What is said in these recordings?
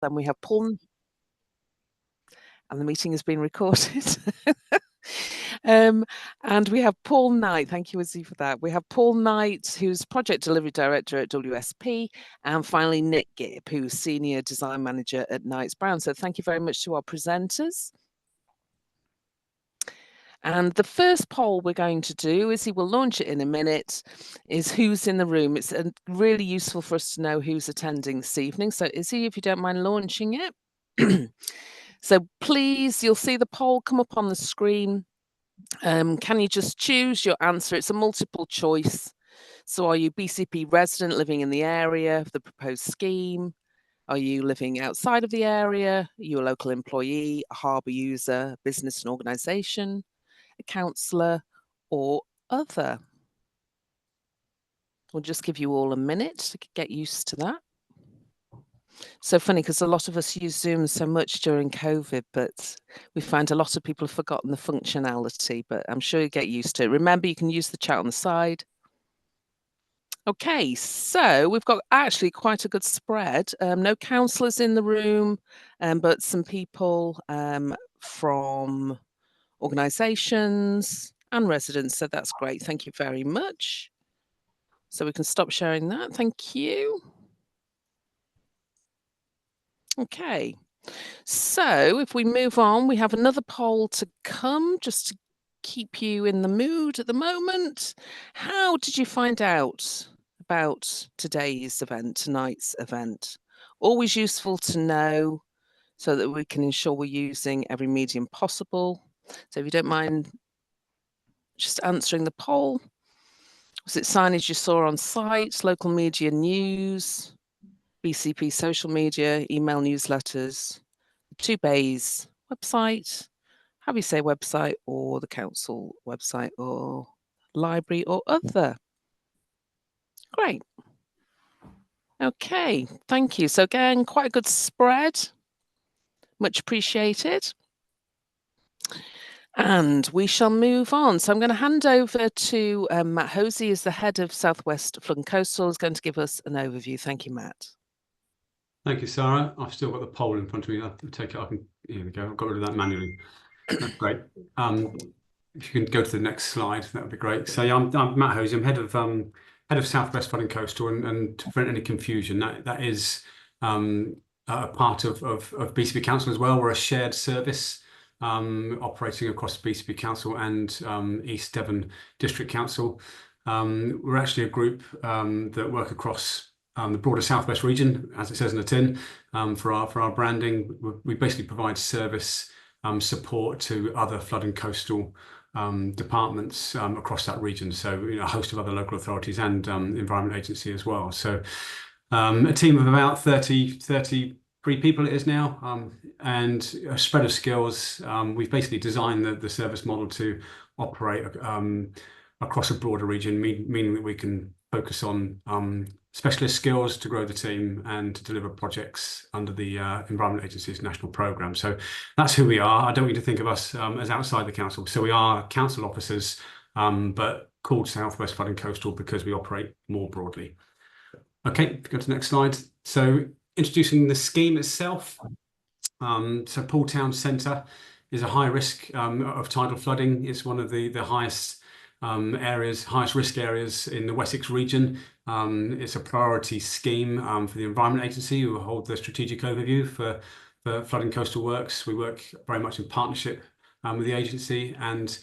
Then we have Paul, and the meeting has been recorded. And we have Paul Knight. Thank you, Izzy, for that. We have Paul Knight, who's Project Delivery Director at WSP, and finally Nick Gibb, who's Senior Design Manager at Knights Brown. So thank you very much to our presenters. And the first poll we're going to do, Izzy will launch it in a minute, is who's in the room. It's really useful for us to know who's attending this evening. So Izzy, if you don't mind launching it. So please, you'll see the poll come up on the screen. Can you just choose your answer? It's a multiple choice. So are you BCP resident living in the area of the proposed scheme? Are you living outside of the area? Are you a local employee, a harbour user, business and organisation, a councillor, or other? We'll just give you all a minute to get used to that. So funny because a lot of us use Zoom so much during COVID, but we find a lot of people have forgotten the functionality, but I'm sure you get used to it. Remember, you can use the chat on the side. Okay, so we've got actually quite a good spread. No councillors in the room, but some people from organisations and residents. So that's great. Thank you very much. So we can stop sharing that. Thank you. Okay, so if we move on, we have another poll to come just to keep you in the mood at the moment. How did you find out about today's event, tonight's event? Always useful to know so that we can ensure we're using every medium possible. So if you don't mind just answering the poll. Was it signage you saw on site, local media news, BCP social media, email newsletters, Two Bays website, how do you say website, or the council website, or library, or other? Great. Okay, thank you. So again, quite a good spread. Much appreciated. And we shall move on. So I'm going to hand over to Matt Hosey, who's the head of Southwest Flood and Coastal, is going to give us an overview. Thank you, Matt. Thank you, Sarah. I've still got the poll in front of me. I'll take it. Here we go. I've got rid of that manually. That's great. If you can go to the next slide, that would be great. So yeah, I'm Matt Hosey. I'm head of Southwest Flood and Coastal, and to prevent any confusion, that is a part of BCP Council as well. We're a shared service operating across BCP Council and East Devon District Council. We're actually a group that work across the broader Southwest region, as it says in the tin, for our branding. We basically provide service support to other flood and coastal departments across that region. So a host of other local authorities and Environment Agency as well. So a team of about 33 people it is now, and a spread of skills. We've basically designed the service model to operate across a broader region, meaning that we can focus on specialist skills to grow the team and to deliver projects under the Environment Agency's national programme. So that's who we are. I don't want you to think of us as outside the council. So we are council officers, but called Southwest Flood and Coastal because we operate more broadly. Okay, go to the next slide. So introducing the scheme itself. So Poole Town Centre is a high risk of tidal flooding. It's one of the highest highest risk areas in the Wessex region. It's a priority scheme for the Environment Agency, who hold the strategic overview for flood and coastal works. We work very much in partnership with the agency, and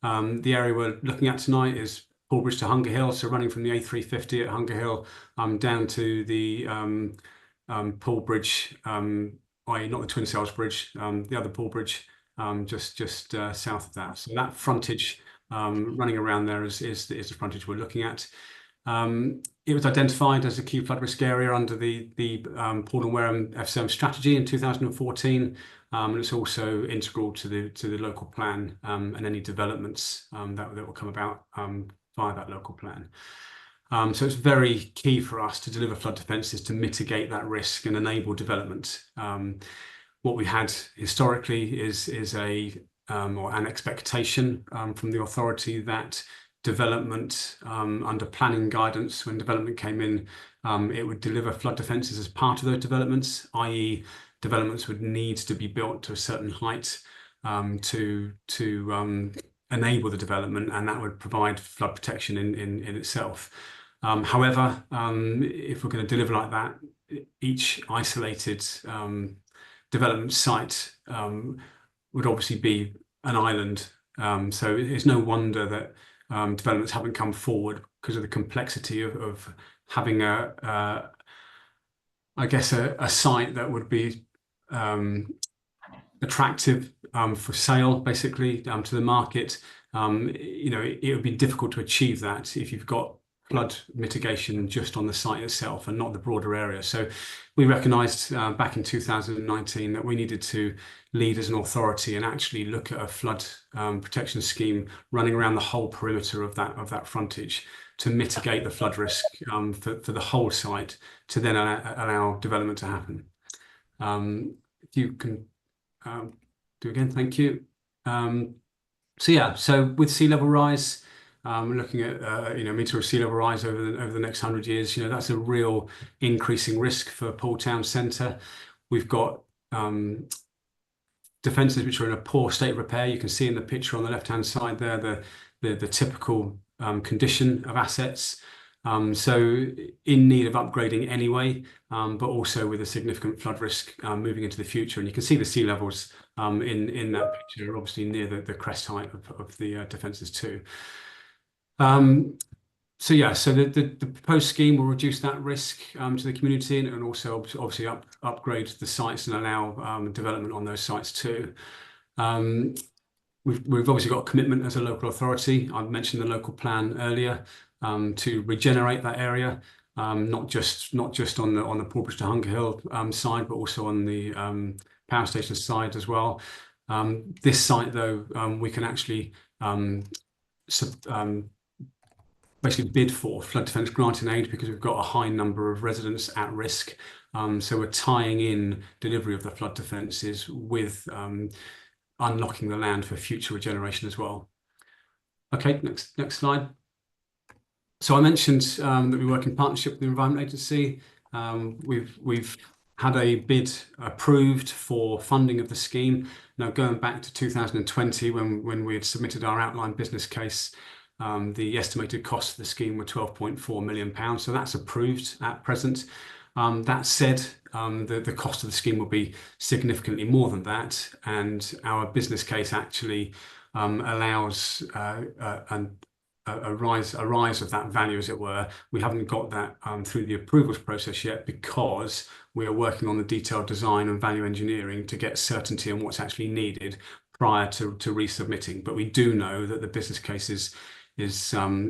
the area we're looking at tonight is Poole Bridge to Hunger Hill, so running from the A350 at Hunger Hill down to the Poole Bridge, i.e. not the Twin Sails Bridge, the other Poole Bridge, just south of that. So that frontage running around there is the frontage we're looking at. It was identified as a key flood risk area under the Poole and Wareham FCM strategy in 2014, and it's also integral to the local plan and any developments that will come about via that local plan. So it's very key for us to deliver flood defences to mitigate that risk and enable development. What we had historically is an expectation from the authority that development under planning guidance, when development came in, it would deliver flood defences as part of those developments, i.e. developments would need to be built to a certain height to enable the development, and that would provide flood protection in itself. However, if we're going to deliver like that, each isolated development site would obviously be an island. So it's no wonder that developments haven't come forward because of the complexity of having I guess a site that would be attractive for sale, basically, to the market. It would be difficult to achieve that if you've got flood mitigation just on the site itself and not the broader area. So we recognised back in 2019 that we needed to lead as an authority and actually look at a flood protection scheme running around the whole perimeter of that frontage to mitigate the flood risk for the whole site, to then allow development to happen. If you can do again, thank you. So with sea level rise, we're looking at a metre of sea level rise over the next 100 years. That's a real increasing risk for Poole Town Centre. We've got defences which are in a poor state of repair. You can see in the picture on the left hand side there the typical condition of assets. So in need of upgrading anyway, but also with a significant flood risk moving into the future. And you can see the sea levels in that picture, obviously near the crest height of the defences too. So the proposed scheme will reduce that risk to the community, and also obviously upgrade the sites and allow development on those sites too. We've obviously got a commitment as a local authority. I've mentioned the local plan earlier to regenerate that area, not just on the Poole Bridge to Hunger Hill side, but also on the power station side as well. This site, though, we can actually basically bid for flood defence granting aid because we've got a high number of residents at risk. So we're tying in delivery of the flood defences with unlocking the land for future regeneration as well. Okay, next slide. So I mentioned that we work in partnership with the Environment Agency. We've had a bid approved for funding of the scheme. Now, going back to 2020, when we had submitted our outline business case, the estimated cost of the scheme were £12.4 million. So that's approved at present. That said, the cost of the scheme will be significantly more than that, and our business case actually allows a rise of that value, as it were. We haven't got that through the approvals process yet because we are working on the detailed design and value engineering to get certainty on what's actually needed prior to resubmitting. But we do know that the business case is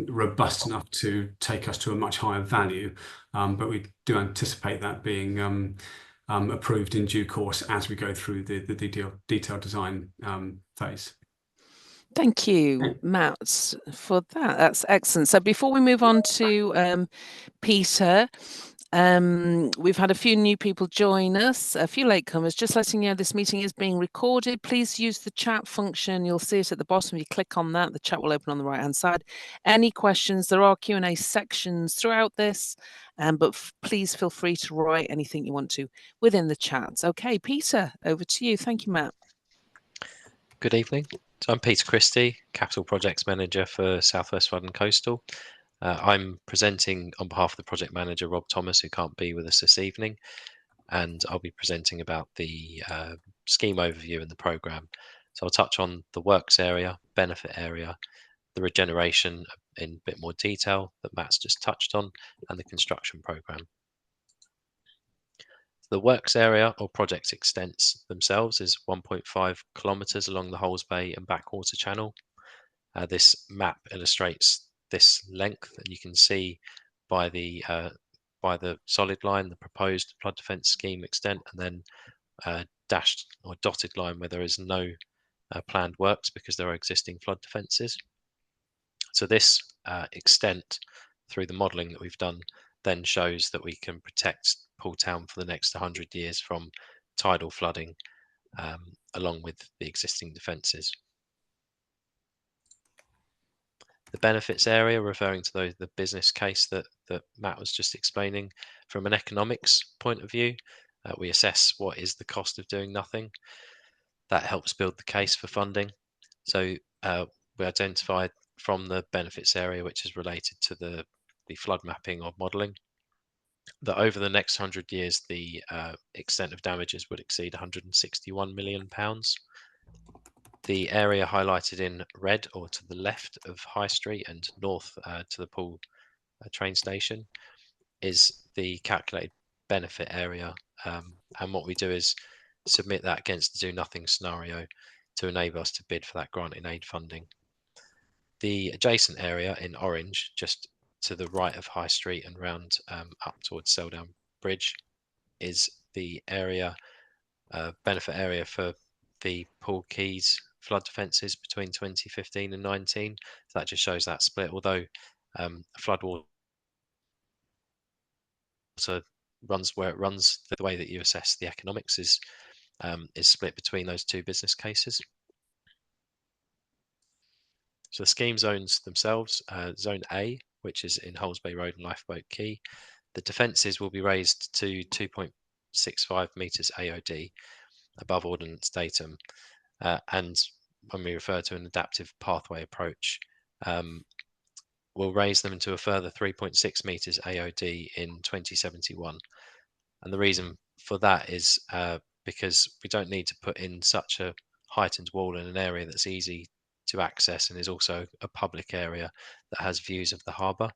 robust enough to take us to a much higher value, but we do anticipate that being approved in due course as we go through the detailed design phase. Thank you, Matt, for that. That's excellent. So before we move on to Peter, we've had a few new people join us, a few latecomers. Just letting you know, this meeting is being recorded. Please use the chat function. You'll see it at the bottom. If you click on that, the chat will open on the right-hand side. Any questions? There are Q&A sections throughout this, but please feel free to write anything you want to within the chat. Okay, Peter, over to you. Thank you, Matt. Good evening. So I'm Peter Christie, Capital Projects Manager for South West Flood and Coastal. I'm presenting on behalf of the project manager, Rob Thomas, who can't be with us this evening, and I'll be presenting about the scheme overview and the programme. So I'll touch on the works area, benefit area, the regeneration in a bit more detail that Matt's just touched on, and the construction programme. The works area or project extents themselves is 1.5 kilometres along the Holes Bay and backwater channel. This map illustrates this length, and you can see by the solid line the proposed flood defence scheme extent, and then dashed or dotted line where there is no planned works because there are existing flood defences. So this extent, through the modelling that we've done, then shows that we can protect Poole Town for the next 100 years from tidal flooding, along with the existing defences. The benefits area, referring to the business case that Matt was just explaining, from an economics point of view, we assess what is the cost of doing nothing. That helps build the case for funding. So we identified from the benefits area, which is related to the flood mapping or modelling, that over the next 100 years, the extent of damages would exceed £161 million. The area highlighted in red, or to the left of High Street and north to the Poole train station, is the calculated benefit area. And what we do is submit that against the do nothing scenario to enable us to bid for that grant in aid funding. The adjacent area in orange, just to the right of High Street and round up towards Seldown Bridge, is the area benefit area for the Poole Quays flood defences between 2015 and 19. So that just shows that split. Although flood water runs where it runs, the way that you assess the economics is split between those two business cases. So the scheme zones themselves, Zone A, which is in Hulls Bay Road and Lifeboat Quay, the defences will be raised to 2.65 metres AOD above ordnance datum. And when we refer to an adaptive pathway approach, we'll raise them to a further 3.6 metres AOD in 2071. And the reason for that is because we don't need to put in such a heightened wall in an area that's easy to access and is also a public area that has views of the harbour.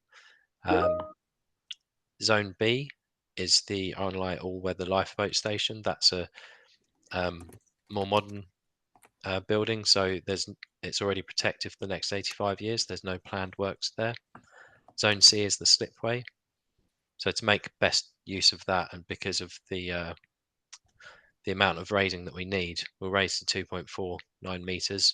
Zone B is the Arnlight all-weather lifeboat station. That's a more modern building, so it's already protected for the next 85 years. There's no planned works there. Zone C is the slipway. So to make best use of that, and because of the amount of raising that we need, we'll raise to 2.49 meters,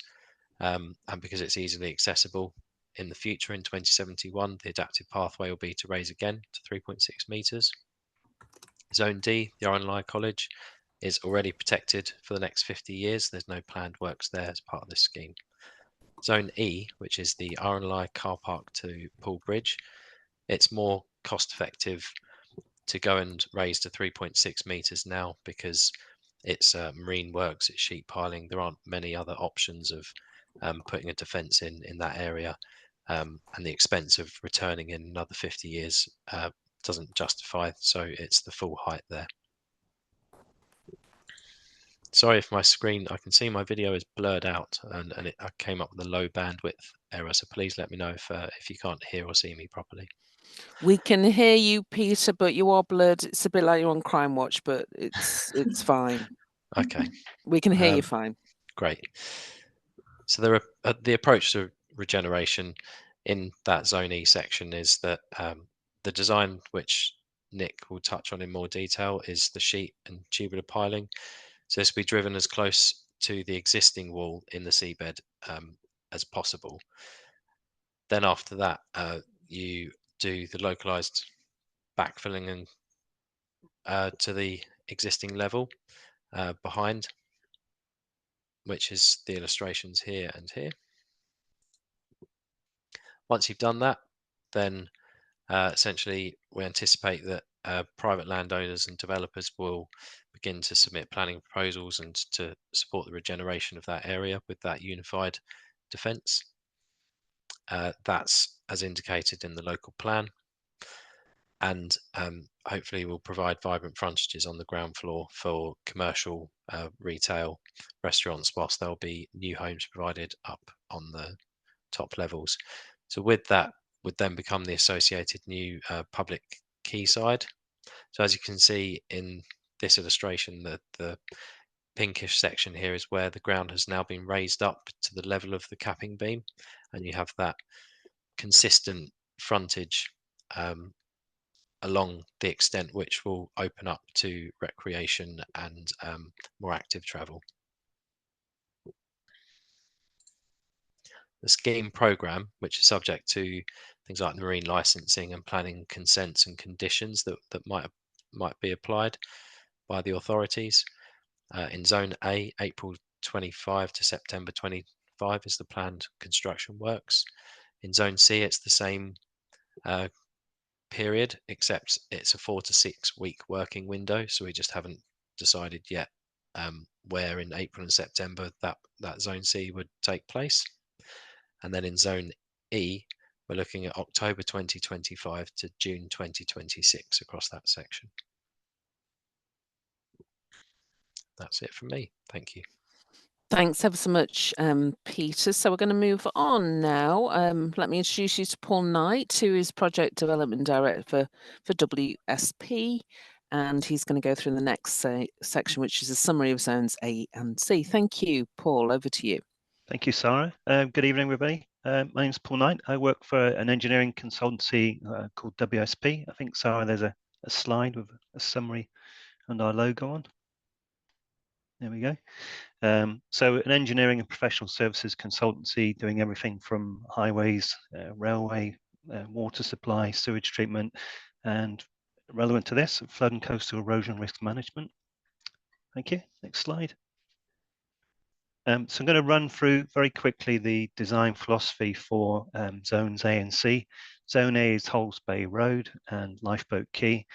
and because it's easily accessible in the future in 2071, the adaptive pathway will be to raise again to 3.6 meters. Zone D, the Arnlight College, is already protected for the next 50 years. There's no planned works there as part of this scheme. Zone E, which is the Arnlight car park to Poole Bridge, it's more cost effective to go and raise to 3.6 meters now because it's marine works, it's sheet piling. There aren't many other options of putting a defence in that area, and the expense of returning in another 50 years doesn't justify, so it's the full height there. Sorry if my screen, I can see my video is blurred out and I came up with a low bandwidth error, so please let me know if you can't hear or see me properly. We can hear you, Peter, but you are blurred. It's a bit like you're on Crime Watch, but it's fine. Okay. We can hear you fine. Great. So the approach to regeneration in that Zone E section is that the design, which Nick will touch on in more detail, is the sheet and tubular piling. So this will be driven as close to the existing wall in the seabed as possible. Then after that, you do the localized backfilling and to the existing level behind, which is the illustrations here and here. Once you've done that, then essentially we anticipate that private landowners and developers will begin to submit planning proposals and to support the regeneration of that area with that unified defence. That's as indicated in the local plan, and hopefully will provide vibrant frontages on the ground floor for commercial, retail, restaurants, whilst there'll be new homes provided up on the top levels. So with that would then become the associated new public quayside. So as you can see in this illustration, the pinkish section here is where the ground has now been raised up to the level of the capping beam, and you have that consistent frontage along the extent which will open up to recreation and more active travel. The scheme programme, which is subject to things like marine licensing and planning consents and conditions that might be applied by the authorities. In Zone A, April 25 to September 25 is the planned construction works. In Zone C, it's the same period, except it's a 4 to 6 week working window. So we just haven't decided yet where in April and September that Zone C would take place. And then in Zone E, we're looking at October 2025 to June 2026 across that section. That's it from me. Thank you. Thanks ever so much, Peter. So we're going to move on now. Let me introduce you to Paul Knight, who is Project Development Director for WSP, and he's going to go through the next section, which is a summary of Zones A and C. Thank you, Paul. Over to you. Thank you, Sarah. Good evening, everybody. My name's Paul Knight. I work for an engineering consultancy called WSP. I think, Sarah, there's a slide with a summary and our logo on. There we go. So an engineering and professional services consultancy doing everything from highways, railway, water supply, sewage treatment, and relevant to this, flood and coastal erosion risk management. Thank you. Next slide. So I'm going to run through very quickly the design philosophy for Zones A and C. Zone A is Holes Bay Road and Lifeboat Quay.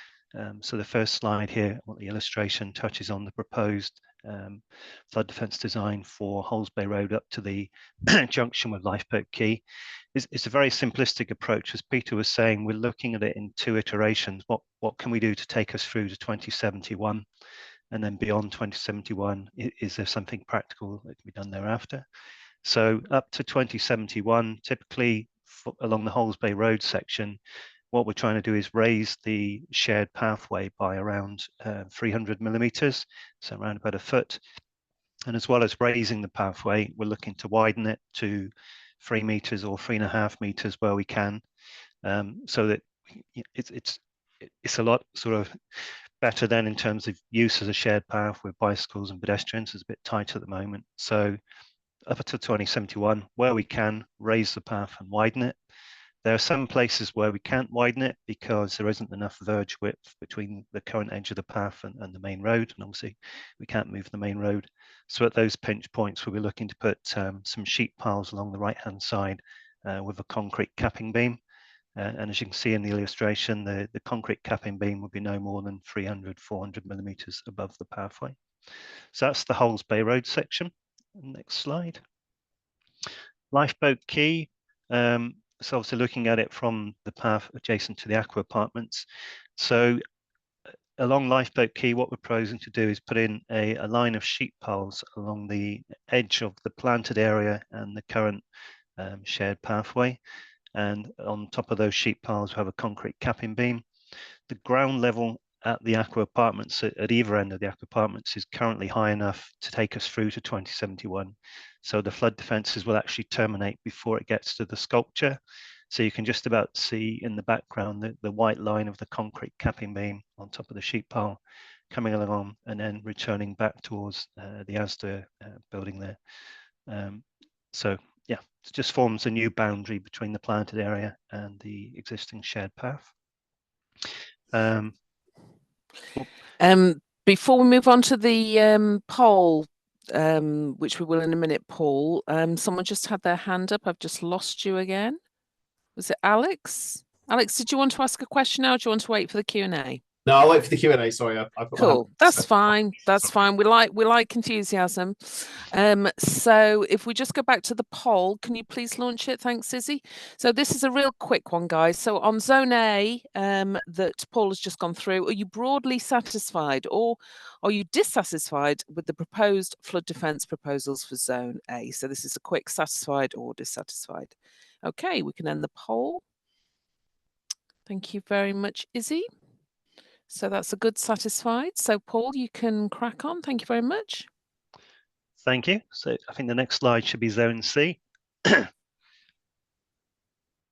So the first slide here, the illustration touches on the proposed flood defence design for Holes Bay Road up to the junction with Lifeboat Quay. It's a very simplistic approach. As Peter was saying, we're looking at it in 2 iterations. What can we do to take us through to 2071? And then beyond 2071, is there something practical that can be done thereafter? So up to 2071, typically along the Holes Bay Road section, what we're trying to do is raise the shared pathway by around 300 millimeters, so around about a foot. And as well as raising the pathway, we're looking to widen it to 3 meters or 3.5 meters where we can, so that it's a lot sort of better than in terms of use as a shared path with bicycles and pedestrians. Is a bit tight at the moment. So up until 2071, where we can, raise the path and widen it. There are some places where we can't widen it because there isn't enough verge width between the current edge of the path and the main road, and obviously we can't move the main road. So at those pinch points, we'll be looking to put some sheet piles along the right-hand side with a concrete capping beam. And as you can see in the illustration, the concrete capping beam would be no more than 300, 400 millimeters above the pathway. So that's the Holes Bay Road section. Next slide. Lifeboat Quay. So obviously looking at it from the path adjacent to the Aqua Apartments. So along Lifeboat Quay, what we're proposing to do is put in a line of sheet piles along the edge of the planted area and the current shared pathway. And on top of those sheet piles, we have a concrete capping beam. The ground level at the Aqua Apartments, at either end of the Aqua Apartments, is currently high enough to take us through to 2071. So the flood defences will actually terminate before it gets to the sculpture. So you can just about see in the background the white line of the concrete capping beam on top of the sheet pile coming along and then returning back towards the Asda building there. So yeah, it just forms a new boundary between the planted area and the existing shared path. Before we move on to the poll, which we will in a minute, Paul, someone just had their hand up. I've just lost you again. Was it Alex? Alex, did you want to ask a question now, or do you want to wait for the Q&A? No, I'll wait for the Q&A. Sorry, I've got cool. That's fine. That's fine. We like enthusiasm. So if we just go back to the poll, can you please launch it? Thanks, Izzy. So this is a real quick one, guys. So on Zone A, that Paul has just gone through, are you broadly satisfied or are you dissatisfied with the proposed flood defence proposals for Zone A? So this is a quick satisfied or dissatisfied. Okay, we can end the poll. Thank you very much, Izzy. So that's a good satisfied. So Paul, you can crack on. Thank you very much. Thank you. So I think the next slide should be Zone C.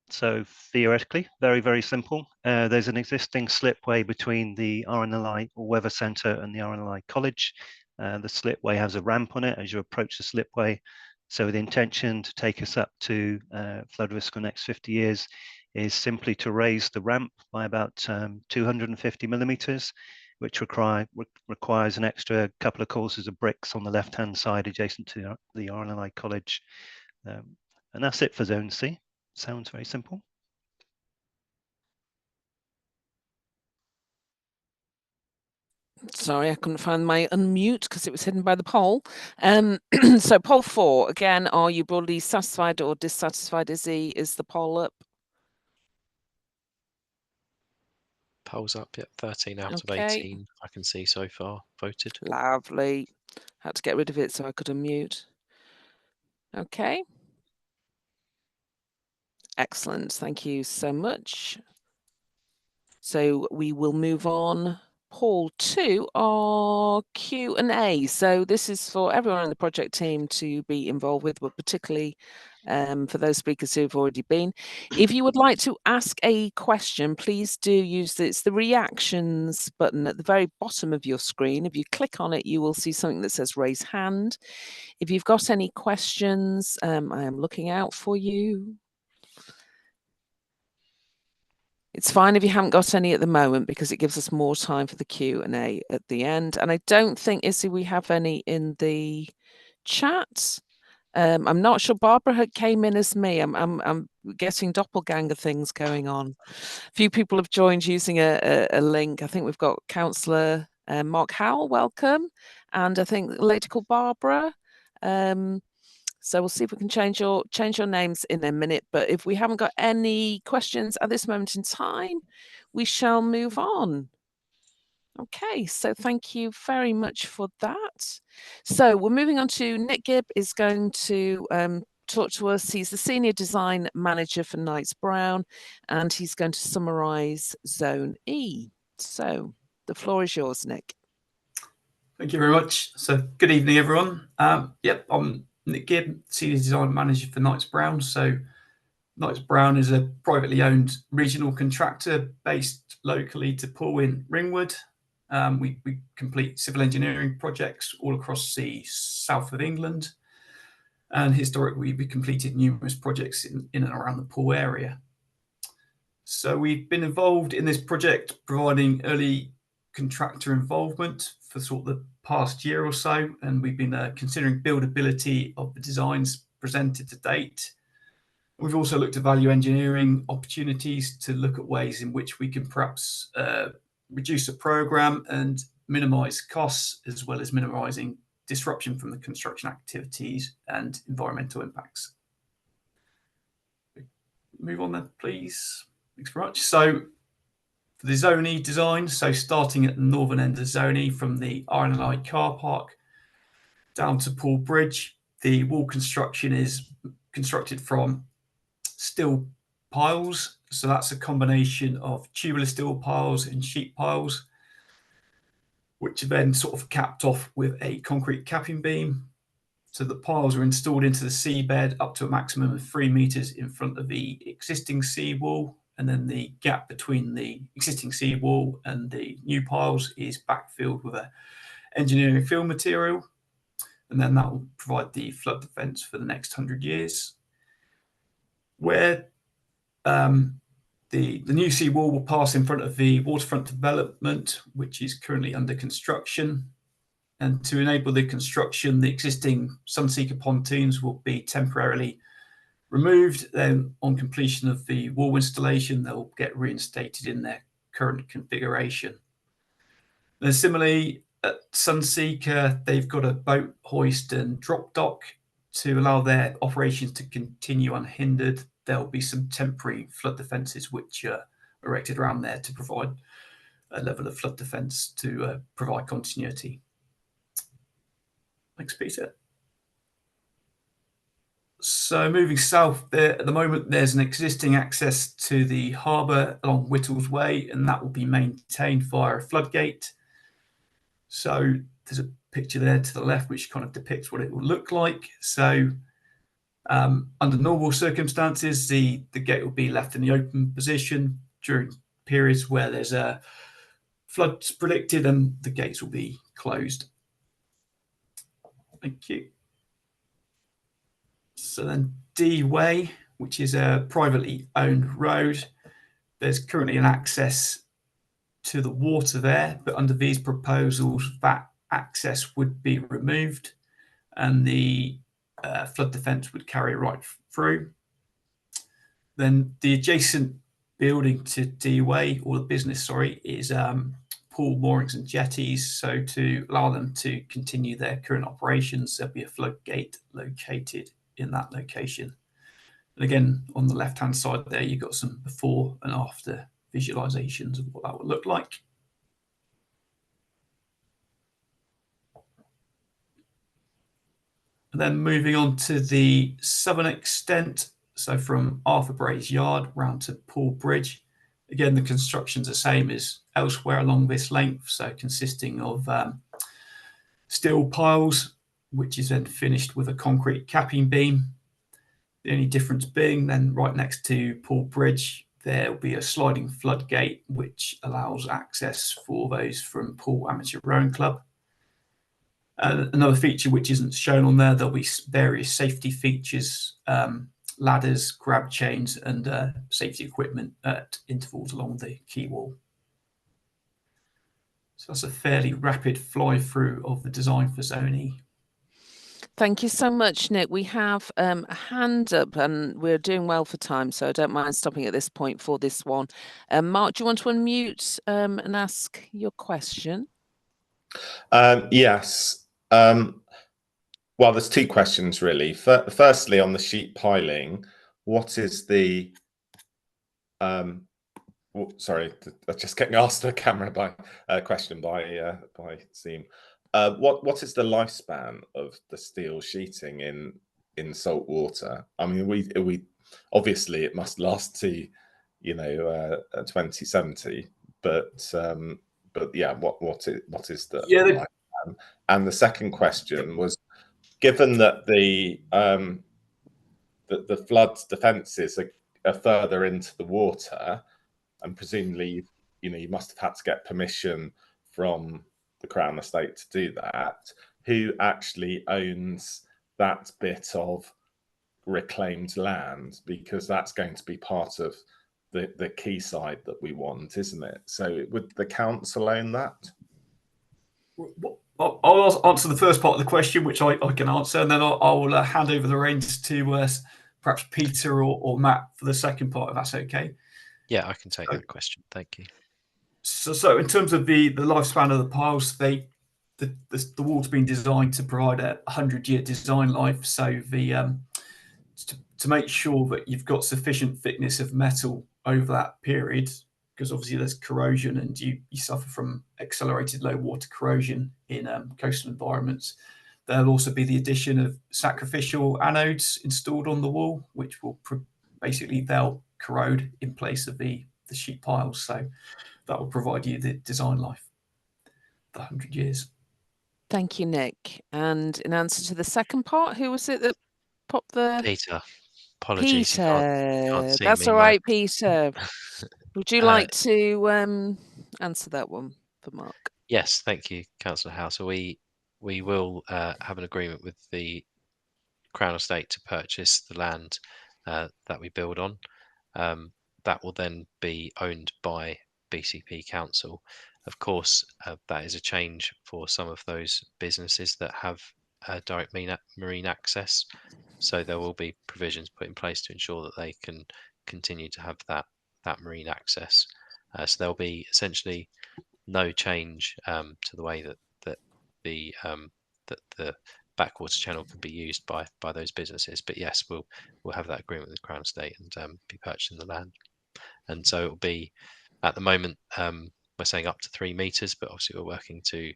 So theoretically, very, very simple. There's an existing slipway between the RNLI or Weather Centre and the RNLI College. The slipway has a ramp on it as you approach the slipway. So the intention to take us up to flood risk for the next 50 years is simply to raise the ramp by about 250 millimeters, which requires an extra couple of courses of bricks on the left-hand side adjacent to the RNLI College. And that's it for Zone C. Sounds very simple. Sorry, I couldn't find my unmute because it was hidden by the poll. So poll 4, again, are you broadly satisfied or dissatisfied? Is the poll up? Polls up, yep, 13 out of Okay. 18 I can see so far voted. Lovely. Had to get rid of it so I could unmute. Okay. Excellent. Thank you so much. So we will move on. Poll 2, our Q&A. So this is for everyone on the project team to be involved with, but particularly for those speakers who've already been. If you would like to ask a question, please do use the reactions button at the very bottom of your screen. If you click on it, you will see something that says raise hand. If you've got any questions, I am looking out for you. It's fine if you haven't got any at the moment because it gives us more time for the Q&A at the end. And I don't think, Izzy, we have any in the chat. I'm not sure. Barbara came in as me. I'm getting doppelganger things going on. A few people have joined using a link. I think we've got Councillor Mark Howell, welcome. And I think a lady called Barbara. So we'll see if we can change your names in a minute. But if we haven't got any questions at this moment in time, we shall move on. Okay, so thank you very much for that. So we're moving on to Nick Gibb is going to talk to us. He's the Senior Design Manager for Knights Brown, and he's going to summarise Zone E. So the floor is yours, Nick. Thank you very much. So good evening, everyone. Yep, I'm Nick Gibb, Senior Design Manager for Knights Brown. So Knights Brown is a privately owned regional contractor based locally to Poole in Ringwood. We complete civil engineering projects all across the south of England. And historically, we completed numerous projects in and around the Poole area. So we've been involved in this project providing early contractor involvement for sort of the past year or so, and we've been considering buildability of the designs presented to date. We've also looked at value engineering opportunities to look at ways in which we can perhaps reduce the program and minimize costs, as well as minimizing disruption from the construction activities and environmental impacts. Move on then, please. Thanks very much. So for the Zone E design, so starting at the northern end of Zone E from the RNLI car park down to Poole Bridge, the wall construction is constructed from steel piles. So that's a combination of tubular steel piles and sheet piles, which are then sort of capped off with a concrete capping beam. So the piles are installed into the seabed up to a maximum of 3 meters in front of the existing seawall. And then the gap between the existing seawall and the new piles is backfilled with a engineering fill material. And then that will provide the flood defense for the next 100 years. Where the new seawall will pass in front of the waterfront development, which is currently under construction. And to enable the construction, the existing Sunseeker pontoons will be temporarily removed. Then on completion of the wall installation, they'll get reinstated in their current configuration. And similarly, at Sunseeker, they've got a boat hoist and drop dock to allow their operations to continue unhindered. There'll be some temporary flood defences which are erected around there to provide a level of flood defence to provide continuity. Thanks, Peter. So moving south there, at the moment, there's an existing access to the harbour along Whittles Way, and that will be maintained via a floodgate. So there's a picture there to the left, which kind of depicts what it will look like. So under normal circumstances, the gate will be left in the open position during periods where there's a flood predicted, and the gates will be closed. Thank you. So then D Way, which is a privately owned road, there's currently an access to the water there, but under these proposals, that access would be removed and the flood defence would carry right through. Then the adjacent building to D Way, or the business, sorry, is pool moorings and jetties. So to allow them to continue their current operations, there'll be a floodgate located in that location. And again, on the left-hand side there, you've got some before and after visualizations of what that would look like. And then moving on to the southern extent, so from Arthur Bray's Yard round to Poole Bridge. Again, the construction's the same as elsewhere along this length, so consisting of steel piles, which is then finished with a concrete capping beam. The only difference being then right next to Poole Bridge, there will be a sliding floodgate, which allows access for those from Poole Amateur Rowing Club. Another feature which isn't shown on there, there'll be various safety features, ladders, grab chains, and safety equipment at intervals along the quay wall. So that's a fairly rapid fly through of the design for Zone E. Thank you so much, Nick. We have a hand up and we're doing well for time, so I don't mind stopping at this point for this one. Mark, do you want to unmute and ask your question? Yes. Well, there's two questions really. Firstly, on the sheet piling, what is the sorry, I'm just getting asked a camera by question by Zoom. What is the lifespan of the steel sheeting in salt water? I mean, we obviously it must last to 2070, but yeah, what is the lifespan? And the second question was, given that the flood defences are further into the water, and presumably you must have had to get permission from the Crown Estate to do that. Who actually owns that bit of reclaimed land? Because that's going to be part of the quayside that we want, isn't it? So would the council own that? I'll answer the first part of the question, which I can answer, and then I'll hand over the reins to perhaps Peter or Matt for the second part, if that's okay. Yeah, I can take that question. Thank you. So in terms of the lifespan of the piles, the wall's been designed to provide a 100-year design life. So to make sure that you've got sufficient thickness of metal over that period, because obviously there's corrosion and you suffer from accelerated low water corrosion in coastal environments. There'll also be the addition of sacrificial anodes installed on the wall, which will basically they'll corrode in place of the sheet piles. So that will provide you the design life, the 100 years. Thank you, Nick. And in answer to the second part, who was it that popped the... Peter. Apologies. Peter. Can't see That's me all right, Peter. Would you like to answer that one for Mark? Yes, thank you, Councillor Howe. So we will have an agreement with the Crown Estate to purchase the land that we build on. That will then be owned by BCP Council. Of course, that is a change for some of those businesses that have direct marine access. So there will be provisions put in place to ensure that they can continue to have that marine access. So there'll be essentially no change to the way that the backwater channel can be used by those businesses. But yes, we'll have that agreement with the Crown Estate and be purchasing the land. And so it will be, at the moment, we're saying up to 3 meters, but obviously we're working to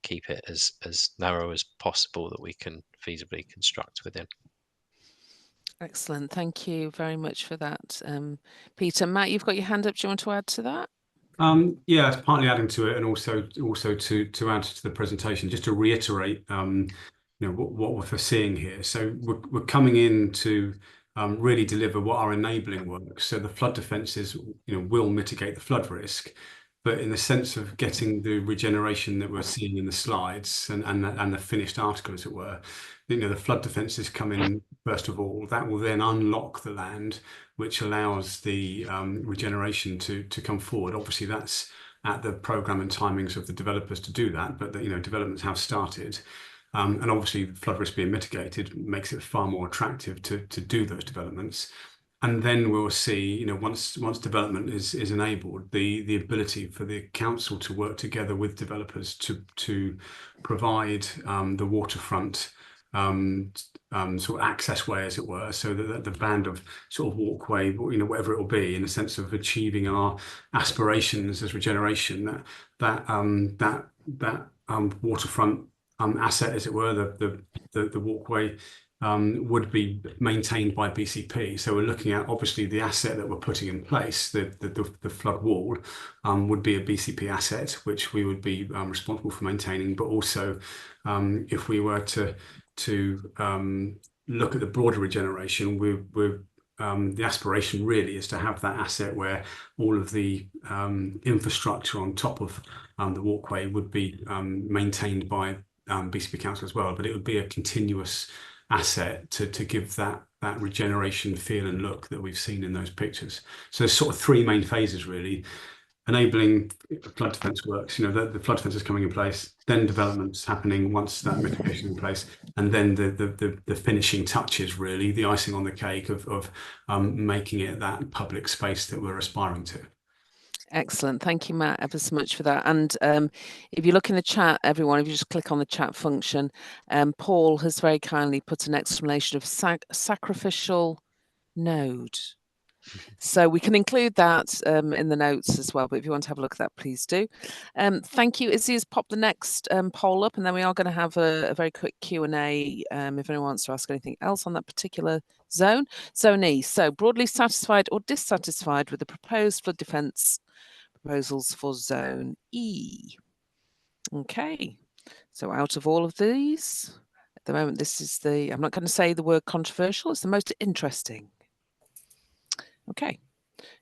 keep it as narrow as possible that we can feasibly construct within. Excellent. Thank you very much for that. Peter, Matt, you've got your hand up. Do you want to add to that? Yeah, it's partly adding to it, and also to add to the presentation, just to reiterate, what we're foreseeing here. So we're coming in to really deliver what are enabling works. So the flood defences, will mitigate the flood risk, but in the sense of getting the regeneration that we're seeing in the slides and the finished article, as it were, the flood defences come in first of all. That will then unlock the land, which allows the regeneration to come forward. Obviously, that's at the programme and timings of the developers to do that, but developments have started. And obviously, flood risk being mitigated makes it far more attractive to do those developments. And then we'll see, once development is enabled, the ability for the council to work together with developers to provide the waterfront sort of access way, as it were, so that the band of sort of walkway, whatever it will be, in the sense of achieving our aspirations as regeneration, that waterfront asset, as it were, the walkway, would be maintained by BCP. So we're looking at, obviously, the asset that we're putting in place, the flood wall, would be a BCP asset, which we would be responsible for maintaining. But also, if we were to look at the broader regeneration, the aspiration really is to have that asset where all of the infrastructure on top of the walkway would be maintained by BCP Council as well. But it would be a continuous asset to give that regeneration feel and look that we've seen in those pictures. So there's sort of three main phases, really: enabling flood defence works, the flood defence is coming in place, then development's happening once that mitigation is in place, and then the finishing touches, really, the icing on the cake of making it that public space that we're aspiring to. Excellent. Thank you, Matt, ever so much for that. And if you look in the chat, everyone, if you just click on the chat function, Paul has very kindly put an exclamation of sacrificial node. So we can include that in the notes as well, but if you want to have a look at that, please do. Thank you. Izzy has popped the next poll up, and then we are going to have a very quick Q&A if anyone wants to ask anything else on that particular zone. Zone E. So broadly satisfied or dissatisfied with the proposed flood defence proposals for Zone E? Okay. So out of all of these, at the moment, this is I'm not going to say the word controversial, it's the most interesting. Okay,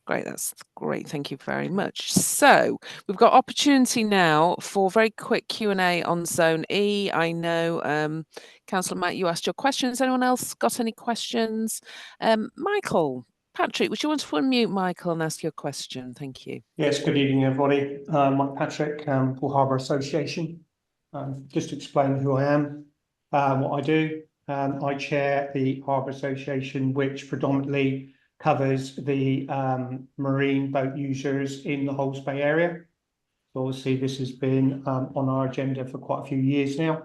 great. That's great. Thank you very much. So we've got opportunity now for very quick Q&A on Zone E. I know, Councillor Matt, you asked your questions. Anyone else got any questions? Michael, Patrick, would you want to unmute Michael and ask your question? Thank you. Yes, good evening, everybody. Mike Patrick, Poole Harbour Association. Just to explain who I am, what I do. I chair the Harbour Association, which predominantly covers the marine boat users in the Holmes Bay area. So obviously this has been on our agenda for quite a few years now.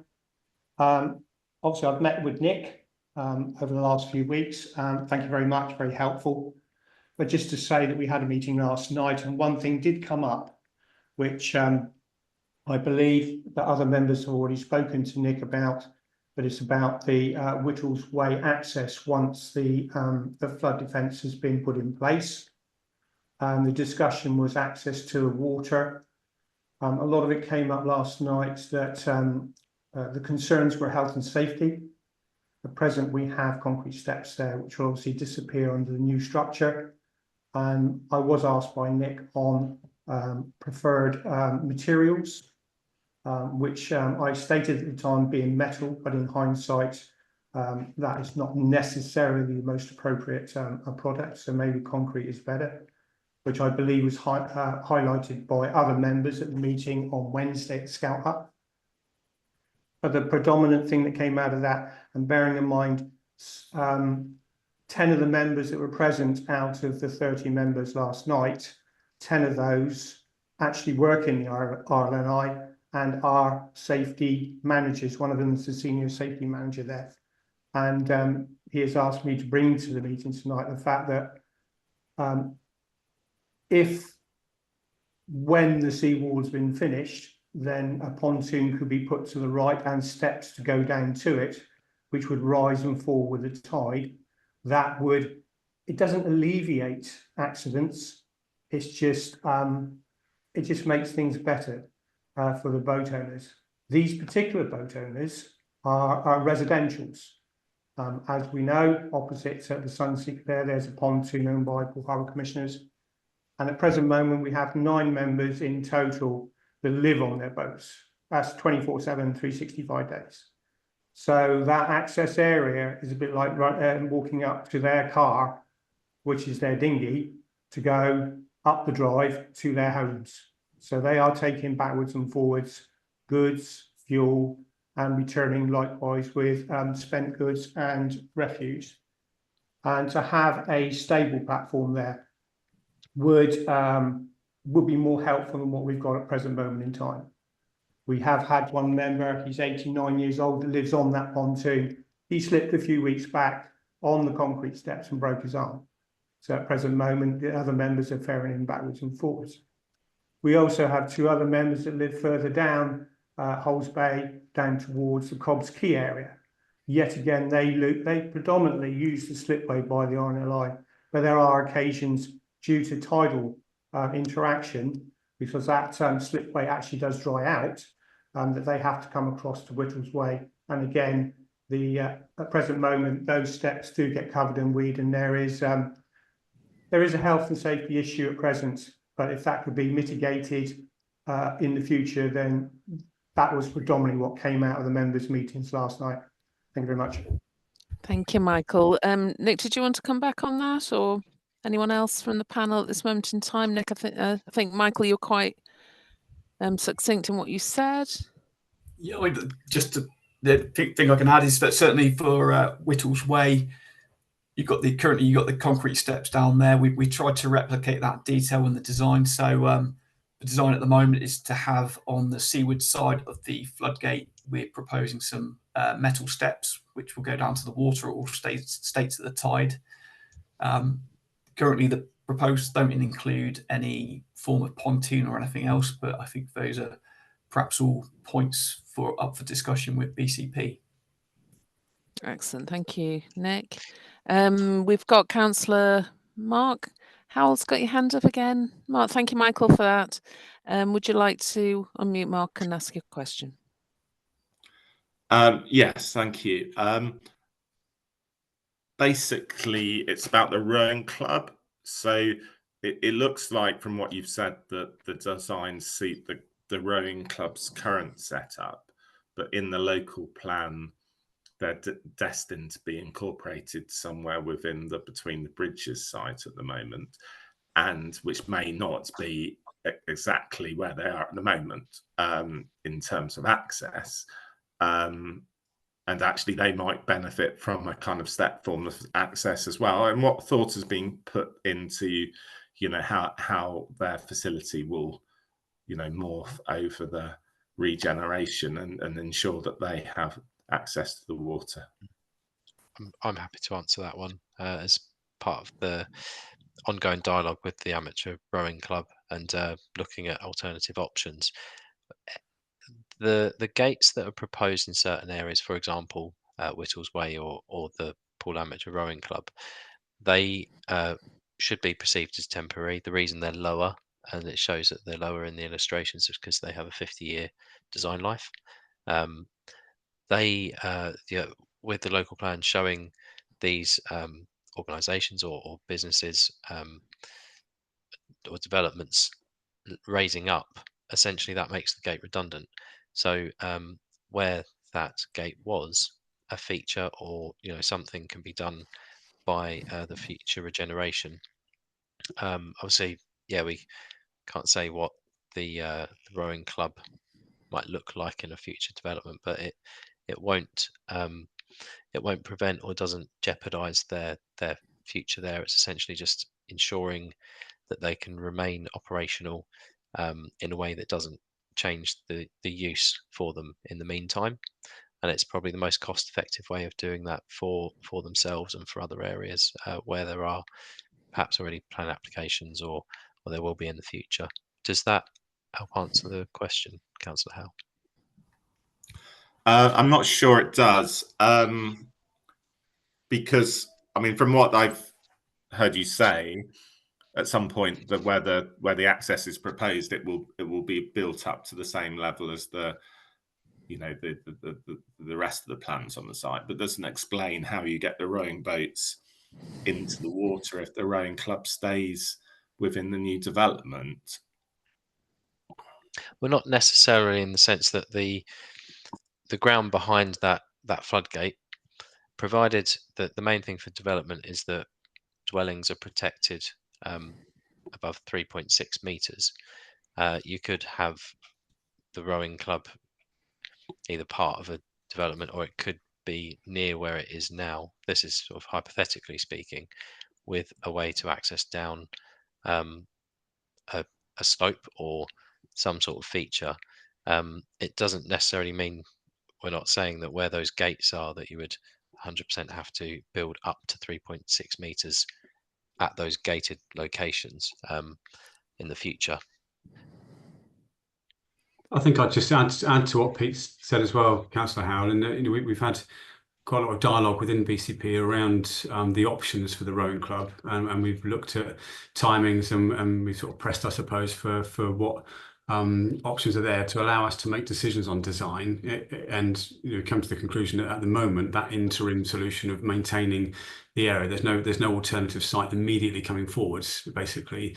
Obviously I've met with Nick over the last few weeks. Thank you very much, very helpful. But just to say that we had a meeting last night, and one thing did come up, which I believe that other members have already spoken to Nick about, but it's about the Whittles Way access once the flood defence has been put in place. The discussion was access to water. A lot of it came up last night that the concerns were health and safety. At present, we have concrete steps there, which will obviously disappear under the new structure. I was asked by Nick on preferred materials, which I stated at the time being metal, but in hindsight, that is not necessarily the most appropriate product. So maybe concrete is better, which I believe was highlighted by other members at the meeting on Wednesday at Scout Hut. But the predominant thing that came out of that, and bearing in mind 10 of the members that were present out of the 30 members last night, 10 of those actually work in the RLNI and are safety managers. One of them is the senior safety manager there. And he has asked me to bring to the meeting tonight the fact that when the seawall's been finished, then a pontoon could be put to the right and steps to go down to it, which would rise and fall with the tide. It doesn't alleviate accidents. It's just, it just makes things better for the boat owners. These particular boat owners are residentials. As we know, opposite at the Sunseeker there's a pontoon owned by Poole Harbour Commissioners. And at present moment, we have 9 members in total that live on their boats. That's 24/7, 365 days. So that access area is a bit like walking up to their car, which is their dinghy, to go up the drive to their homes. So they are taking backwards and forwards goods, fuel, and returning likewise with spent goods and refuse. and to have a stable platform there would be more helpful than what we've got at present moment in time. We have had one member, he's 89 years old, that lives on that pontoon. He slipped a few weeks back on the concrete steps and broke his arm. So at present moment, the other members are ferrying him backwards and forwards. We also have 2 other members that live further down Holes Bay, down towards the Cobbs Quay area. Yet again, they predominantly use the slipway by the RNLI, but there are occasions due to tidal interaction, because that slipway actually does dry out, that they have to come across to Whittles Way. And again, at present moment, those steps do get covered in weed, and there is a health and safety issue at present. But if that could be mitigated in the future, then that was predominantly what came out of the members' meetings last night. Thank you very much. Thank you, Michael. Nick, did you want to come back on that, or anyone else from the panel at this moment in time? Nick, I think Michael, you're quite succinct in what you said. Yeah, just the thing I can add is that certainly for Whittles Way, currently you've got the concrete steps down there. We tried to replicate that detail in the design. So the design at the moment is to have on the seaward side of the floodgate, we're proposing some metal steps which will go down to the water at all states of the tide. Currently, the proposed don't include any form of pontoon or anything else, but I think those are perhaps all points up for discussion with BCP. Excellent, thank you, Nick. We've got Councillor Mark Howell's got your hand up again. Mark, thank you, Michael, for that. Would you like to unmute Mark and ask your question? Yes, thank you. Basically, it's about the rowing club. So it looks like, from what you've said, that the designs suit the rowing club's current setup, but in the local plan, they're destined to be incorporated somewhere within between the bridges site at the moment, and which may not be exactly where they are at the moment in terms of access. And actually, they might benefit from a kind of step form of access as well. And what thought has been put into, how their facility will, morph over the regeneration and ensure that they have access to the water? I'm happy to answer that one as part of the ongoing dialogue with the amateur rowing club and looking at alternative options. The gates that are proposed in certain areas, for example, Whittles Way or the Poole Amateur Rowing Club, they should be perceived as temporary. The reason they're lower, and it shows that they're lower in the illustrations, is because they have a 50-year design life. With the local plan showing these organisations or businesses or developments raising up, essentially that makes the gate redundant. So where that gate was a feature, or something can be done by the future regeneration. Obviously, we can't say what the rowing club might look like in a future development, but it won't prevent or doesn't jeopardize their future there. It's essentially just ensuring that they can remain operational in a way that doesn't change the use for them in the meantime. And it's probably the most cost-effective way of doing that for themselves and for other areas where there are perhaps already plan applications or there will be in the future. Does that help answer the question, Councillor Howe? I'm not sure it does, because from what I've heard you say, at some point where the access is proposed, it will be built up to the same level as the rest of the plans on the site, but doesn't explain how you get the rowing boats into the water if the rowing club stays within the new development. Well, not necessarily, in the sense that the ground behind that floodgate, provided that the main thing for development is that dwellings are protected above 3.6 meters, you could have the rowing club either part of a development, or it could be near where it is now. This is sort of hypothetically speaking, with a way to access down a slope or some sort of feature. It doesn't necessarily mean, we're not saying that where those gates are that you would 100% have to build up to 3.6 meters at those gated locations in the future. I think I'd just add to what Pete said as well, Councillor Howell, and we've had quite a lot of dialogue within BCP around the options for the rowing club, and we've looked at timings and we sort of pressed, I suppose, for what options are there to allow us to make decisions on design, and come to the conclusion that at the moment that interim solution of maintaining the area, there's no alternative site immediately coming forwards, basically.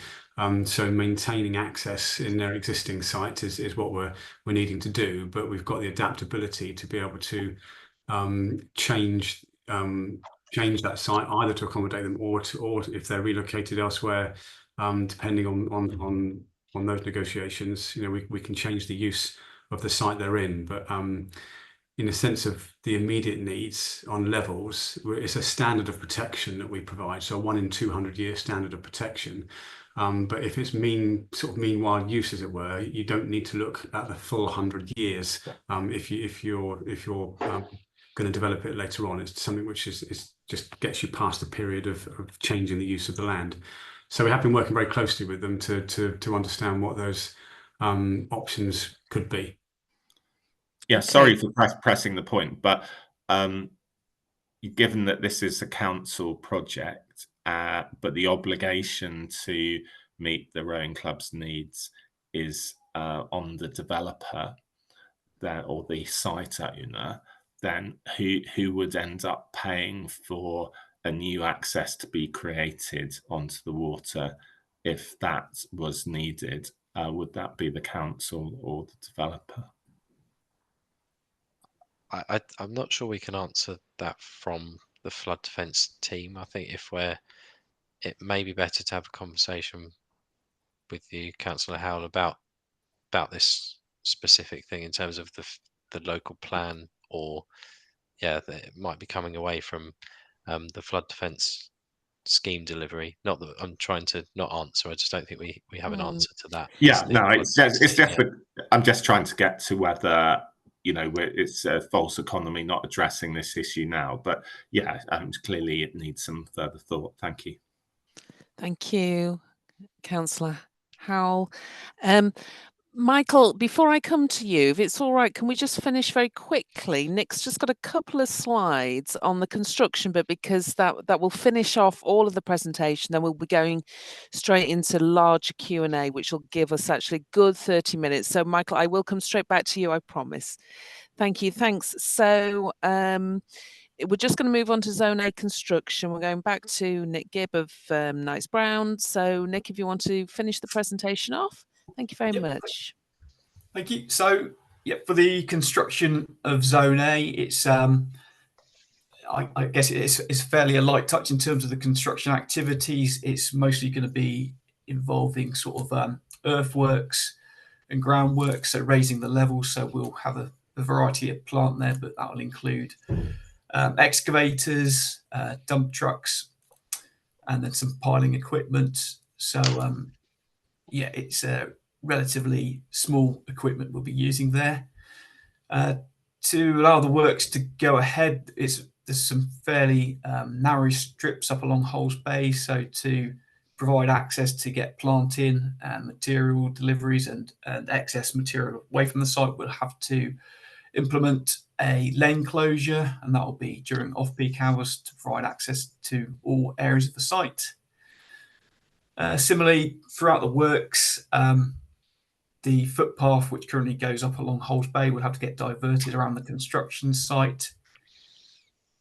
So maintaining access in their existing site is what we're needing to do, but we've got the adaptability to be able to change that site either to accommodate them or if they're relocated elsewhere, depending on those negotiations. We can change the use of the site they're in, but in a sense of the immediate needs on levels, it's a standard of protection that we provide, so a 1 in 200 year standard of protection. But if it's meanwhile use, as it were, you don't need to look at the full 100 years. If you're going to develop it later on, it's something which is just gets you past the period of changing the use of the land. So we have been working very closely with them to understand what those options could be. Yeah, sorry for pressing the point, but given that this is a council project, but the obligation to meet the rowing club's needs is on the developer or the site owner, then who would end up paying for a new access to be created onto the water if that was needed? Would that be the council or the developer? I'm not sure we can answer that from the flood defence team. I think it may be better to have a conversation with you, Councillor Howell, about this specific thing in terms of the local plan, or it might be coming away from the flood defence scheme delivery. Not that I'm trying to not answer, I just don't think we have an answer to that. Yeah, no, it's just I'm just trying to get to whether it's a false economy not addressing this issue now, but yeah, clearly it needs some further thought. Thank you. Thank you, Councillor Howell. Michael, before I come to you, if it's all right, can we just finish very quickly? Nick's just got a couple of slides on the construction bit, because that will finish off all of the presentation. Then we'll be going straight into larger Q&A, which will give us actually a good 30 minutes. So, Michael, I will come straight back to you, I promise. Thank you. Thanks. So, we're just going to move on to Zone A construction. We're going back to Nick Gibb of Knights Brown. So, Nick, if you want to finish the presentation off. Thank you very much. Thank you. So, for the construction of Zone A, it's I guess it's fairly a light touch in terms of the construction activities. It's mostly going to be involving sort of earthworks and groundworks, so raising the levels. So we'll have a variety of plant there, but that will include excavators, dump trucks, and then some piling equipment. So it's a relatively small equipment we'll be using there. To allow the works to go ahead, there's some fairly narrow strips up along Holes Bay, so to provide access to get plant in and material deliveries and excess material away from the site, we'll have to implement a lane closure, and that will be during off-peak hours to provide access to all areas of the site. Similarly, throughout the works, the footpath which currently goes up along Holes Bay will have to get diverted around the construction site.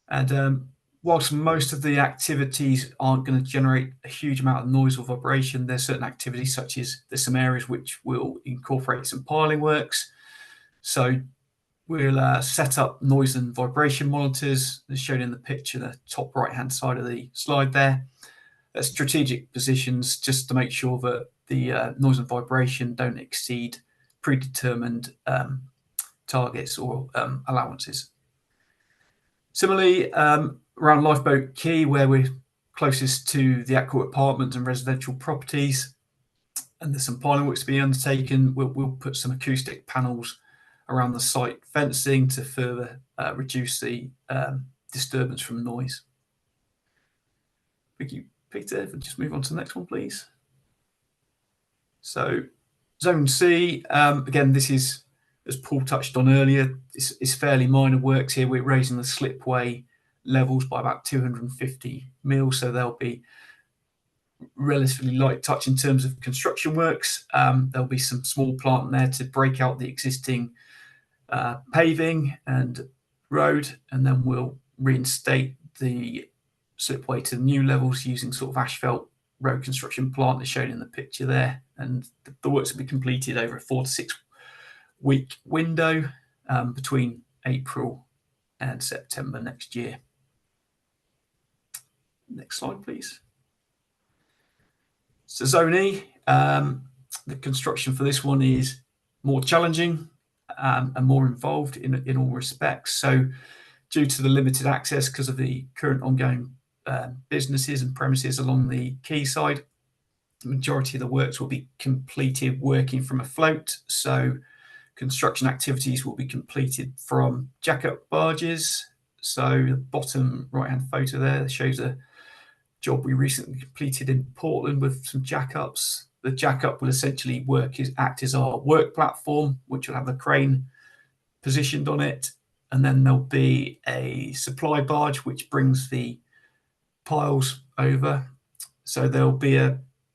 And whilst most of the activities aren't going to generate a huge amount of noise or vibration, there's certain activities such as there's some areas which will incorporate some piling works. So we'll set up noise and vibration monitors, as shown in the picture, the top right-hand side of the slide there, at strategic positions, just to make sure that the noise and vibration don't exceed predetermined targets or allowances. Similarly, around Lifeboat Quay, where we're closest to the Aqua apartment and residential properties, and there's some piling works to be undertaken, we'll put some acoustic panels around the site fencing to further reduce the disturbance from noise. Thank you, Peter. If we just move on to the next one, please. So Zone C, again, this is, as Paul touched on earlier, it's fairly minor works here. We're raising the slipway levels by about 250 mil, so there'll be relatively light touch in terms of construction works. There'll be some small plant there to break out the existing paving and road, and then we'll reinstate the slipway to the new levels using sort of asphalt road construction plant as shown in the picture there. And the works will be completed over a 4 to 6 week window between April and September next year. Next slide, please. So Zone E, the construction for this one is more challenging and more involved in all respects. So due to the limited access because of the current ongoing businesses and premises along the quayside, the majority of the works will be completed working from afloat. So construction activities will be completed from jack-up barges. So the bottom right-hand photo there shows a job we recently completed in Portland with some jack-ups. The jack-up will essentially act as our work platform, which will have the crane positioned on it. And then there'll be a supply barge, which brings the piles over. So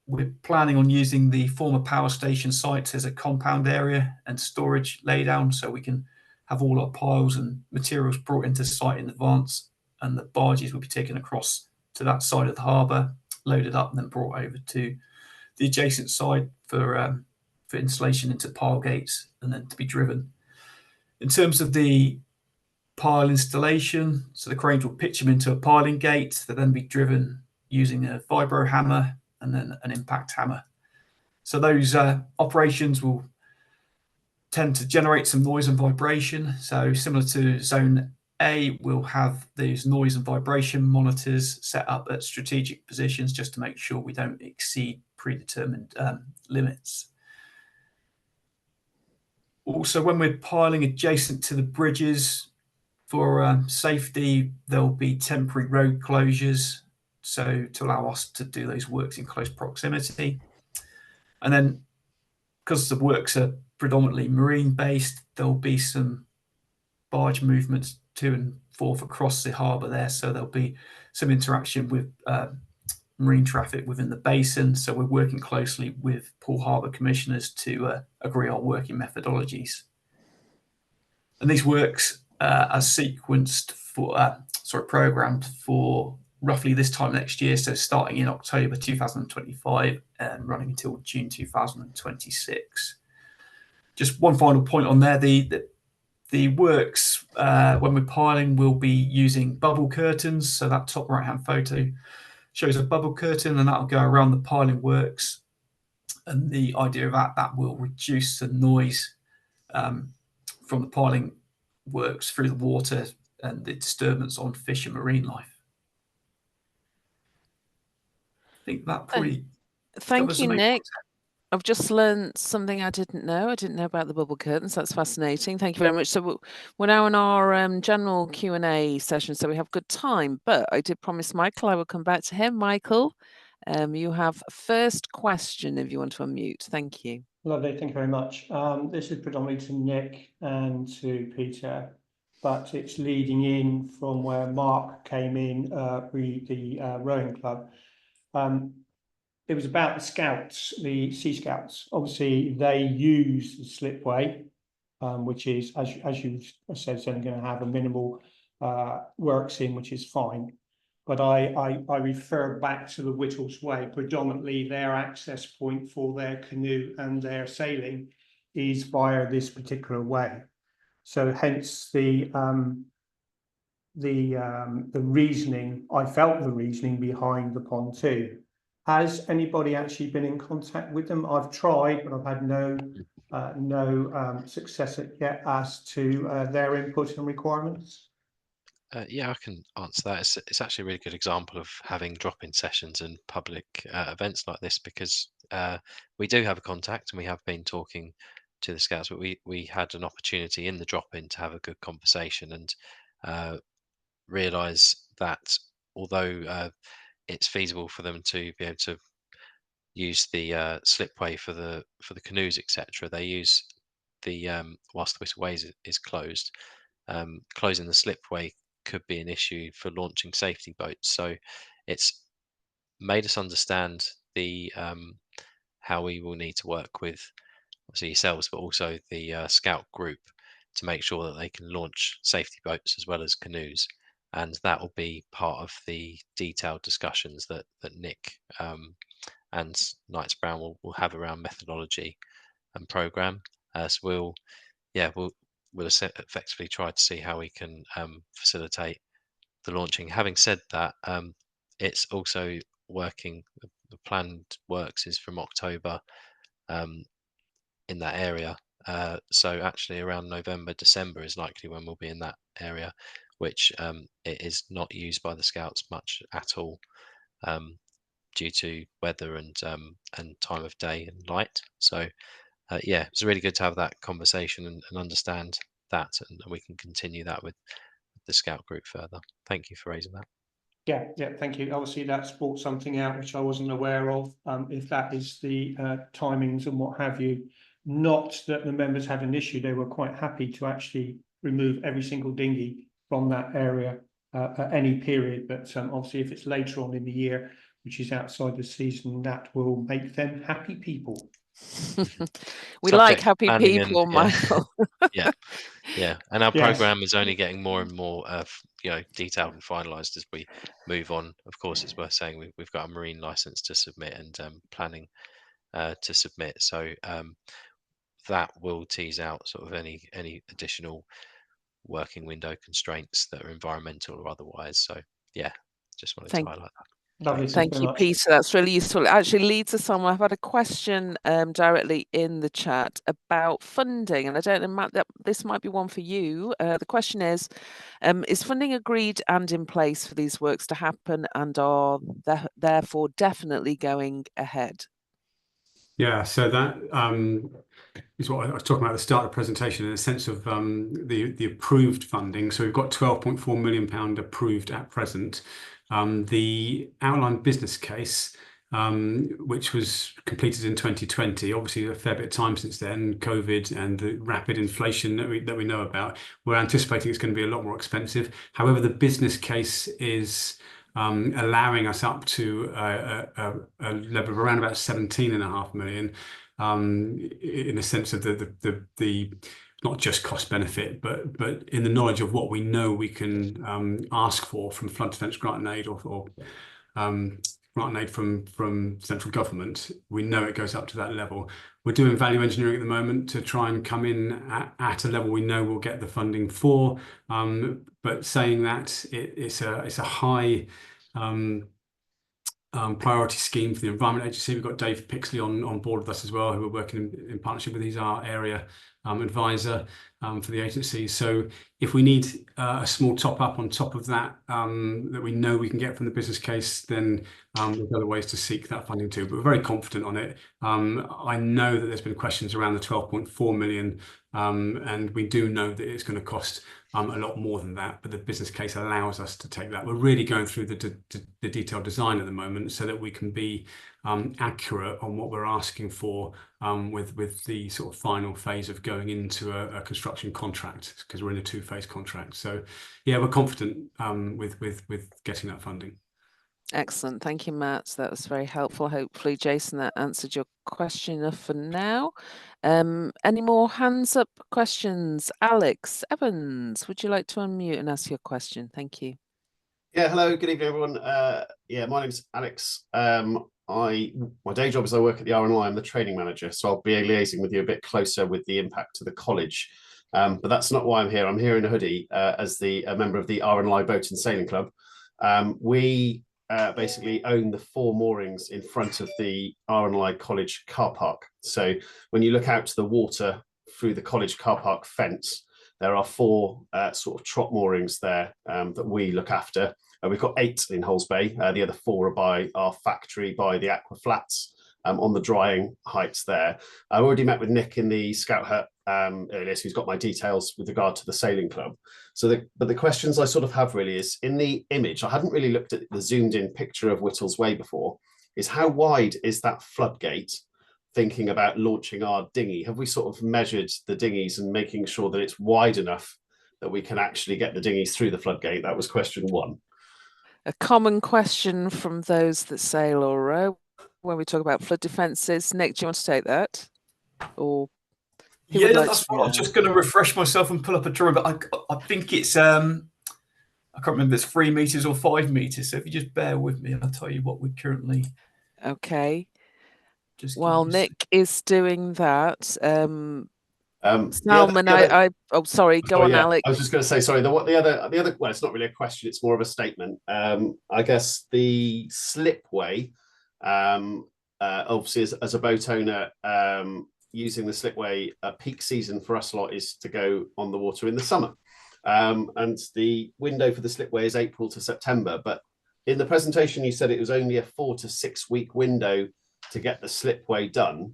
we're planning on using the former power station sites as a compound area and storage laydown, so we can have all our piles and materials brought into site in advance, and the barges will be taken across to that side of the harbour, loaded up and then brought over to the adjacent side for installation into pile gates and then to be driven. In terms of the pile installation, so the cranes will pitch them into a piling gate. They'll then be driven using a vibro hammer and then an impact hammer. So those operations will tend to generate some noise and vibration. So similar to Zone A, we'll have these noise and vibration monitors set up at strategic positions just to make sure we don't exceed predetermined limits. Also, when we're piling adjacent to the bridges, for safety, there'll be temporary road closures, so to allow us to do those works in close proximity. And then, because the works are predominantly marine based, there'll be some barge movements to and forth across the harbour there, so there'll be some interaction with marine traffic within the basin. So we're working closely with Poole Harbour commissioners to agree on working methodologies. And these works are sequenced programmed for roughly this time next year, so starting in October 2025 and running until June 2026. Just one final point on there, the works when we're piling will be using bubble curtains. So that top right hand photo shows a bubble curtain, and that'll go around the piling works, and the idea of that will reduce the noise from the piling works through the water and the disturbance on fish and marine life. I think that probably thank you, Nick. I've just learned something I didn't know. I didn't know about the bubble curtains. That's fascinating. Thank you very much. So we're now in our general Q&A session, so we have good time. But I did promise Michael I would come back to him. Michael, you have first question if you want to unmute. Thank you. Lovely, thank you very much. This is predominantly to Nick and to Peter, but it's leading in from where Mark came in, the rowing club. It was about the scouts, the Sea Scouts. Obviously, they use the slipway, which is, as you said, it's only going to have a minimal works in, which is fine. But I refer back to the Whittles Way. Predominantly, their access point for their canoe and their sailing is via this particular way. So hence the reasoning. I felt the reasoning behind the pontoon. Has anybody actually been in contact with them? I've tried, but I've had no success yet as to their input and requirements. Yeah, I can answer that. It's actually a really good example of having drop-in sessions and public events like this, because we do have a contact and we have been talking to the Scouts, but we had an opportunity in the drop-in to have a good conversation and realise that although it's feasible for them to be able to use the slipway for the canoes, etc., they use the whilst the Whistle Way is closed. Closing the slipway could be an issue for launching safety boats. So it's made us understand the how we will need to work with obviously yourselves, but also the Scout group to make sure that they can launch safety boats as well as canoes. And that will be part of the detailed discussions that Nick and Knights Brown will have around methodology and program. So we'll effectively try to see how we can facilitate the launching. Having said that, it's also working. The planned works is from October in that area. So actually around November, December is likely when we'll be in that area, which it is not used by the Scouts much at all due to weather and time of day and light. So yeah, it's really good to have that conversation and understand that, and we can continue that with the Scout group further. Thank you for raising that. Yeah, thank you. Obviously, that's brought something out which I wasn't aware of. If that is the timings and what have you, not that the members had an issue, they were quite happy to actually remove every single dinghy from that area at any period. But obviously, if it's later on in the year, which is outside the season, that will make them happy people. We like Subject happy planning and people, Michael. yeah, and our Yes. program is only getting more and more detailed and finalized as we move on. Of course, it's worth saying we've got a marine license to submit and planning to submit, so that will tease out sort of any additional working window constraints that are environmental or otherwise. So yeah, just wanted to highlight that. Lovely, Thank you, Peter. That's really useful. It actually leads us on. I've had a question directly in the chat about funding, and I don't know, Matt, this might be one for you. The question is funding agreed and in place for these works to happen, and are therefore definitely going ahead? Yeah, so that is what I was talking about at the start of the presentation, in a sense of the approved funding. So we've got £12.4 million approved at present. The outline business case, which was completed in 2020, obviously a fair bit of time since then, COVID and the rapid inflation that we know about, we're anticipating it's going to be a lot more expensive. However, the business case is allowing us up to a level of around about 17.5 million, in the sense of the not just cost benefit, but in the knowledge of what we know we can ask for from flood defence grant and aid or grant and aid from central government. We know it goes up to that level. We're doing value engineering at the moment to try and come in at a level we know we'll get the funding for. But saying that, it's a high priority scheme for the Environment Agency. We've got Dave Pixley on board with us as well, who we're working in partnership with. He's our area advisor for the agency. So if we need a small top up on top of that, that we know we can get from the business case, then there's other ways to seek that funding too. But we're very confident on it. I know that there's been questions around the 12.4 million, and we do know that it's going to cost a lot more than that, but the business case allows us to take that. We're really going through the detailed design at the moment so that we can be accurate on what we're asking for with the sort of final phase of going into a construction contract, because we're in a two-phase contract. So yeah, we're confident with getting that funding. Excellent. Thank you, Matt. That was very helpful. Hopefully, Jason, that answered your question enough for now. Any more hands up questions? Alex Evans, would you like to unmute and ask your question? Thank you. Yeah, hello, good evening, everyone. Yeah, my name's Alex. My day job is I work at the RNLI. I'm the training manager, so I'll be liaising with you a bit closer with the impact to the college. But that's not why I'm here. I'm here in a hoodie as a member of the RNLI Boat and Sailing Club. We basically own the 4 moorings in front of the RNLI College car park. So when you look out to the water through the college car park fence, there are 4 sort of trot moorings there that we look after. We've got 8 in Hulls Bay. The other 4 are by our factory, by the Aqua Flats, on the drying heights there. I already met with Nick in the Scout Hut earlier, so he's got my details with regard to the sailing club. So but the questions I sort of have really is, in the image, I hadn't really looked at the zoomed in picture of Whittles Way before, is how wide is that floodgate, thinking about launching our dinghy? Have we sort of measured the dinghies and making sure that it's wide enough that we can actually get the dinghies through the floodgate? That was question 1. A common question from those that sail or row when we talk about flood defences. Nick, do you want to take that? Or who would like that's to what I was just going to refresh myself and pull up a drawing, but I think it's I can't remember if it's 3 meters or 5 meters. So if you just bear with me, I'll tell you what we're currently. Okay. Just while Nick is doing that, Salman, sorry, go on, Alex. I was just going to say, sorry, the other, well, it's not really a question, it's more of a statement. I guess the slipway, obviously as a boat owner, using the slipway, a peak season for us lot is to go on the water in the summer. And the window for the slipway is April to September, but in the presentation you said it was only a 4 to 6 week window to get the slipway done.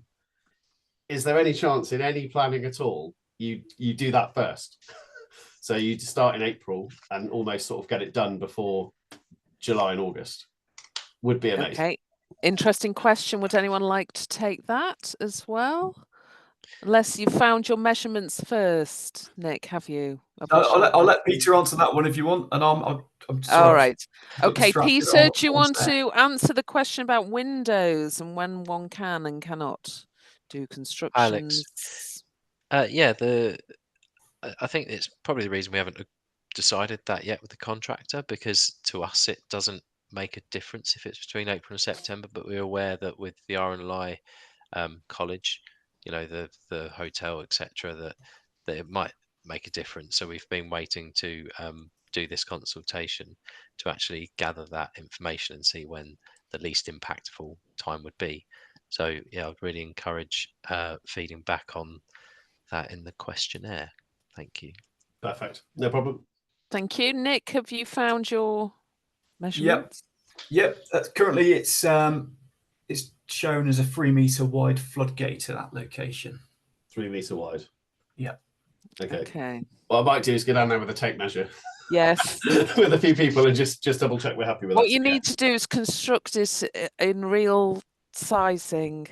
Is there any chance in any planning at all you do that first? So you start in April and almost sort of get it done before July and August? Would be amazing. Okay, interesting question. Would anyone like to take that as well? Unless you found your measurements first, Nick, have you? I'll let Peter answer that one if you want, and I'm sorry. All right. Okay, Peter, do you want to answer the question about windows and when one can and cannot do constructions? Alex, yeah, I think it's probably the reason we haven't decided that yet with the contractor, because to us it doesn't make a difference if it's between April and September, but we're aware that with the RNLI college, you know, the hotel, etc., that it might make a difference. So we've been waiting to do this consultation to actually gather that information and see when the least impactful time would be. So yeah, I'd really encourage feeding back on that in the questionnaire. Thank you. Perfect, no problem. Thank you. Nick, have you found your measurements? Yep. Currently it's shown as a 3 meter wide floodgate at that location. 3 meter wide. Yeah. Okay. What I might do is go down there with a tape measure. Yes. With a few people and just double check we're happy with what you need to do is construct it in real sizing.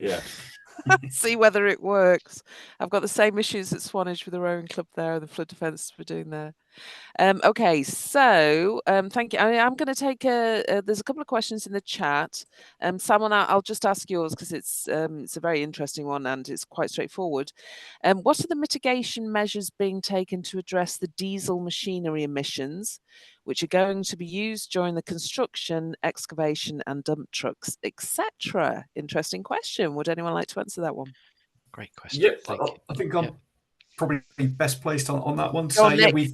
Yeah. See whether it works. I've got the same issues at Swanage with the rowing club there, the flood defence we're doing there. Okay, so thank you. I'm going to take there's a couple of questions in the chat. Salman, I'll just ask yours because it's a very interesting one and it's quite straightforward. What are the mitigation measures being taken to address the diesel machinery emissions, which are going to be used during the construction, excavation, and dump trucks, etc.? Interesting question. Would anyone like to answer that one? Great question. Yep, I think I'm probably best placed on that one. So yeah, we've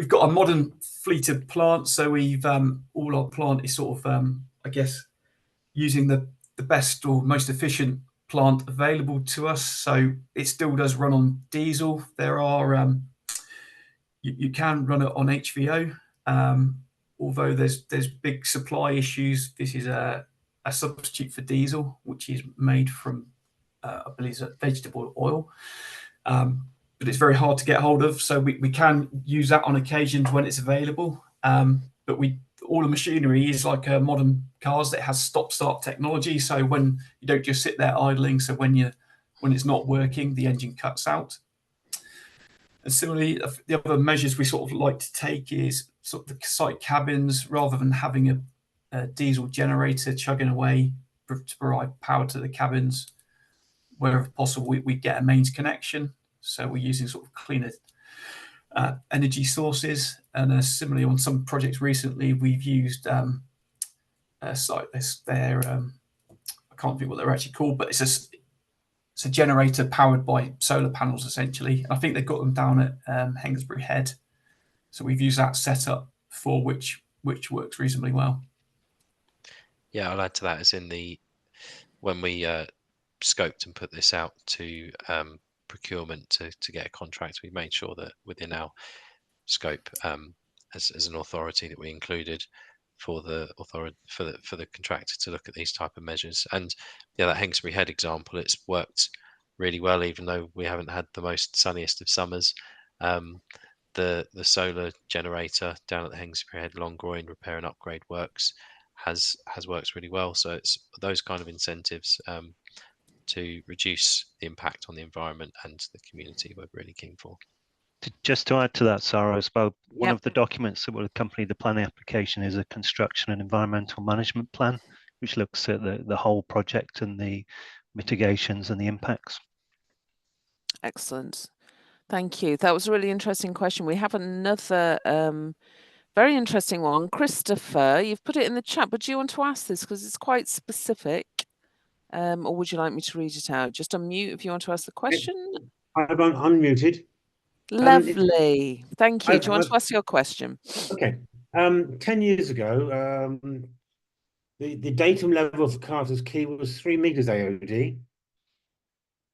got a modern fleet of plants. So we've all our plant is sort of I guess using the best or most efficient plant available to us. So it still does run on diesel. There are you can run it on HVO, although there's big supply issues. This is a substitute for diesel, which is made from I believe it's vegetable oil. But it's very hard to get hold of, so we can use that on occasions when it's available. But all the machinery is like modern cars that has stop-start technology. So when you don't just sit there idling, so when it's not working, the engine cuts out. And similarly, the other measures we sort of like to take is sort of the site cabins, rather than having a diesel generator chugging away to provide power to the cabins. Wherever possible, we get a mains connection. So we're using sort of cleaner energy sources. And similarly, on some projects recently, we've used I can't think what they're actually called, but it's a generator powered by solar panels, essentially. I think they've got them down at Hengersbury Head. So we've used that setup for which works reasonably well. Yeah, I'll add to that, as in when we scoped and put this out to procurement to get a contract, we made sure that within our scope as an authority that we included for the contractor to look at these type of measures. And yeah, that Hengstbury Head example, it's worked really well, even though we haven't had the most sunniest of summers. The solar generator down at the Hengstbury Head Long Groin repair and upgrade works has worked really well. So it's those kind of incentives to reduce the impact on the environment and the community we're really keen for. Just to add to that, Sarah, as well, one Yep. of the documents that will accompany the planning application is a construction and environmental management plan, which looks at the whole project and the mitigations and the impacts. Excellent. Thank you. That was a really interesting question. We have another very interesting one. Christopher, you've put it in the chat, but do you want to ask this because it's quite specific? Or would you like me to read it out? Just unmute if you want to ask the question. I've unmuted. Lovely. Thank you. Do you want I've- to ask your question? Okay. 10 years ago, the datum level for Carter's Quay was 3 meters AOD.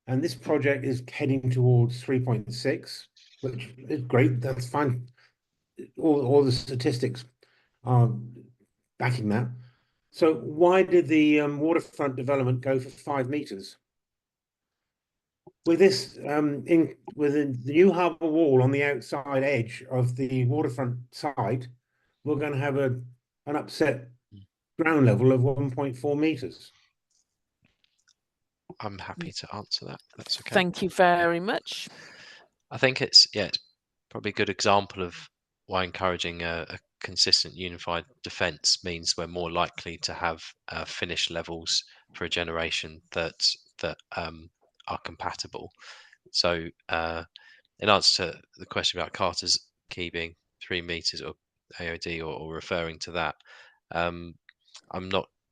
And this project is heading towards 3.6, which is great. That's fine. All the statistics are backing that. So why did the waterfront development go for 5 meters? With this, with the new harbour wall on the outside edge of the waterfront side, we're going to have an upset ground level of 1.4 meters. I'm happy to answer that. That's okay. Thank you very much. I think it's probably a good example of why encouraging a consistent unified defence means we're more likely to have finished levels for a generation that are compatible. So in answer to the question about Carter's Quay being 3 meters or AOD or referring to that,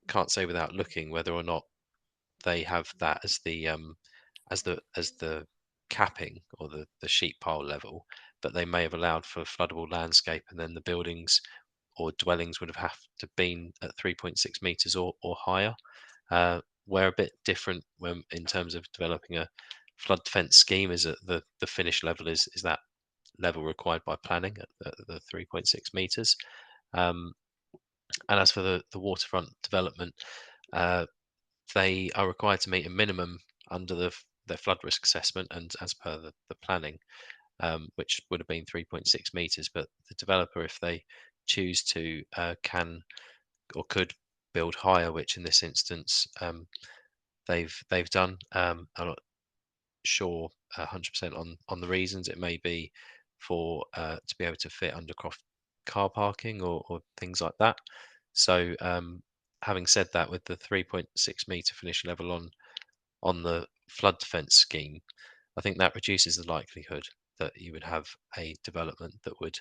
can't say without looking whether or not they have that as the capping or the sheet pile level, but they may have allowed for floodable landscape, and then the buildings or dwellings would have to been at 3.6 meters or higher. We're a bit different when in terms of developing a flood defence scheme, is that the finished level is that level required by planning at the 3.6 meters. And as for the waterfront development, they are required to meet a minimum under their flood risk assessment and as per the planning, which would have been 3.6 meters. But the developer, if they choose to, can or could build higher, which in this instance they've done. I'm not sure 100% on the reasons. It may be for to be able to fit undercroft car parking or things like that. So having said that, with the 3.6 meter finish level on the flood defence scheme, I think that reduces the likelihood that you would have a development that would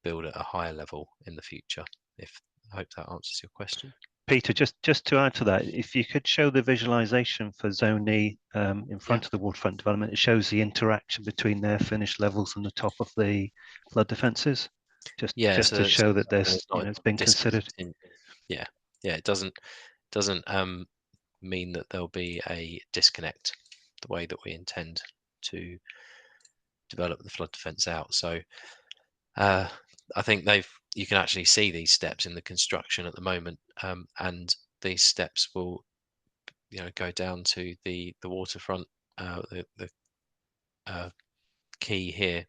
build at a higher level in the future. I hope that answers your question. Peter, just to add to that, if you could show the visualization for Zone E in front of the waterfront development, it shows the interaction between their finished levels and the top of the flood defences. Just to show that there's it's been considered. It doesn't mean that there'll be a disconnect the way that we intend to develop the flood defence out. So I think you can actually see these steps in the construction at the moment, and these steps will go down to the waterfront, the quay here.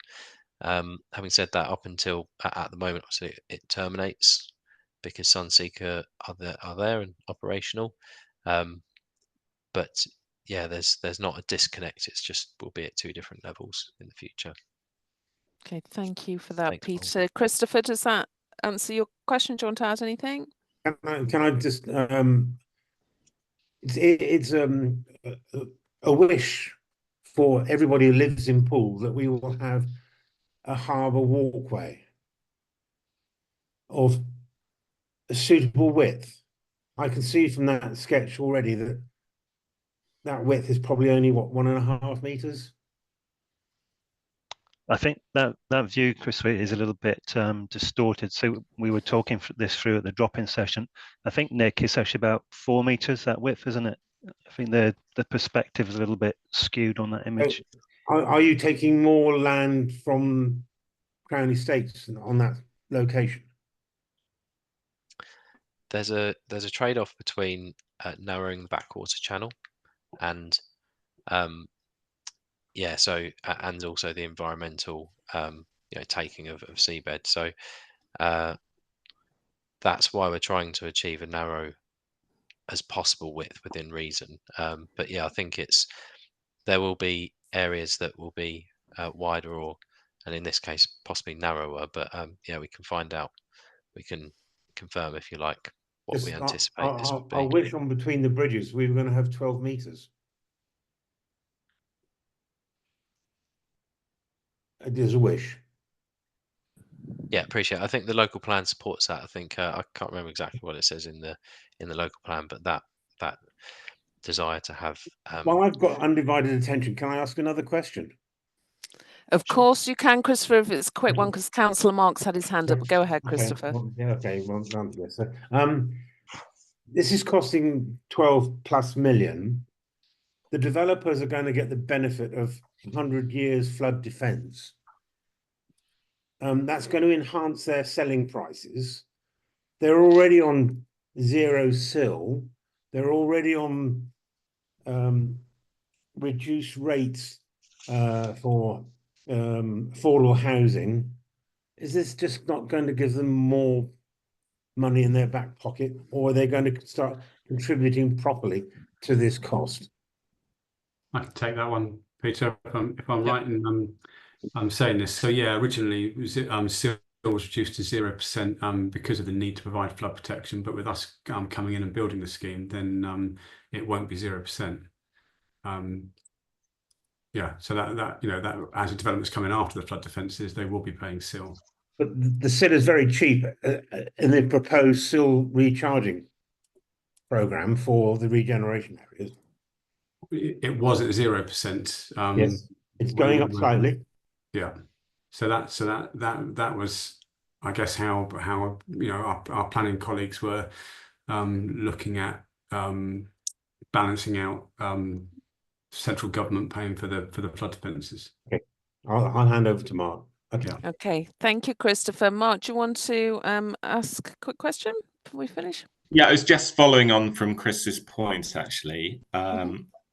Having said that, up until at the moment, obviously it terminates because Sunseeker are there and operational. But yeah, there's not a disconnect. It's just we'll be at 2 different levels in the future. Okay, thank you for that, Thanks, Peter. Paul. Christopher, does that answer your question? Do you want to add anything? Can I just it's a wish for everybody who lives in Poole that we will have a harbour walkway of a suitable width. I can see from that sketch already that width is probably only 1.5 meters. I think that view, Chris, is a little bit distorted. So we were talking this through at the drop-in session. I think, Nick, it's actually about 4 meters, that width, isn't it? I think the perspective is a little bit skewed on that image. Are you taking more land from Crown Estates on that location? There's a trade-off between narrowing the backwater channel and yeah, so and also the environmental taking of seabed. So that's why we're trying to achieve a narrow as possible width within reason. But yeah, I think there will be areas that will be wider, and in this case possibly narrower. But yeah, we can find out. We can confirm, if you like, what we anticipate this would be. I wish on between the bridges we were going to have 12 meters. There's a wish. Yeah, appreciate it. I think the local plan supports that. I think I can't remember exactly what it says in the local plan, but that desire to have. While I've got undivided attention, can I ask another question? Of course you can, Christopher, if it's a quick one, because Councillor Marks had his hand up. Go ahead, Christopher. Okay, well done. Yes. This is costing 12+ million. The developers are going to get the benefit of 100 years flood defence. That's going to enhance their selling prices. They're already on zero sill. They're already on reduced rates for affordable housing. Is this just not going to give them more money in their back pocket, or are they going to start contributing properly to this cost? I can take that one, Peter, if I'm right in I'm saying this. So yeah, originally sill was reduced to 0% because of the need to provide flood protection, but with us coming in and building the scheme, then it won't be 0%. Yeah, so that as a development's coming after the flood defences, they will be paying sill. But the sill is very cheap in the proposed sill recharging programme for the regeneration areas. It was at 0%. Yes, it's going up slightly. Yeah, so that was, I guess, how our planning colleagues were looking at balancing out central government paying for the flood defences. Okay, I'll hand over to Mark. Okay. Yeah. Okay, thank you, Christopher. Mark, do you want to ask a quick question before we finish? Yeah, it was just following on from Chris's point, actually,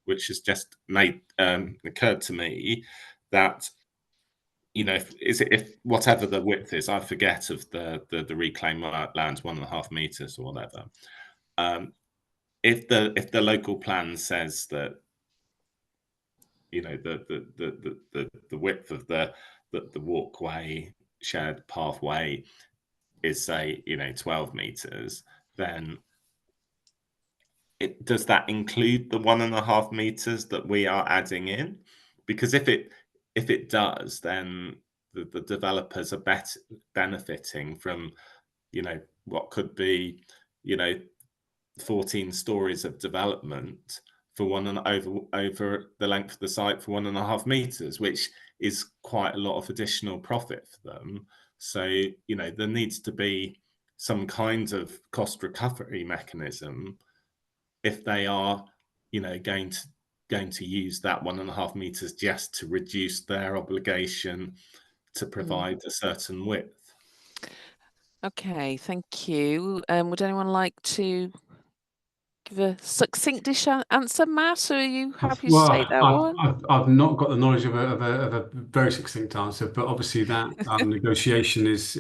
which has just occurred to me that, if whatever the width is, I forget of the reclaimed land, 1.5 meters or whatever. If the local plan says that, the width of the walkway, shared pathway is, say, 12 meters, then does that include the 1.5 meters that we are adding in? Because if it does, then the developers are benefiting from what could be 14 stories of development for over the length of the site for 1.5 meters, which is quite a lot of additional profit for them. So there needs to be some kind of cost recovery mechanism if they are going to use that 1.5 meters just to reduce their obligation to provide a certain width. Okay, thank you. Would anyone like to give a succinct-ish answer, Matt, or are you happy to take that one? I've not got the knowledge of a very succinct answer, but obviously that negotiation is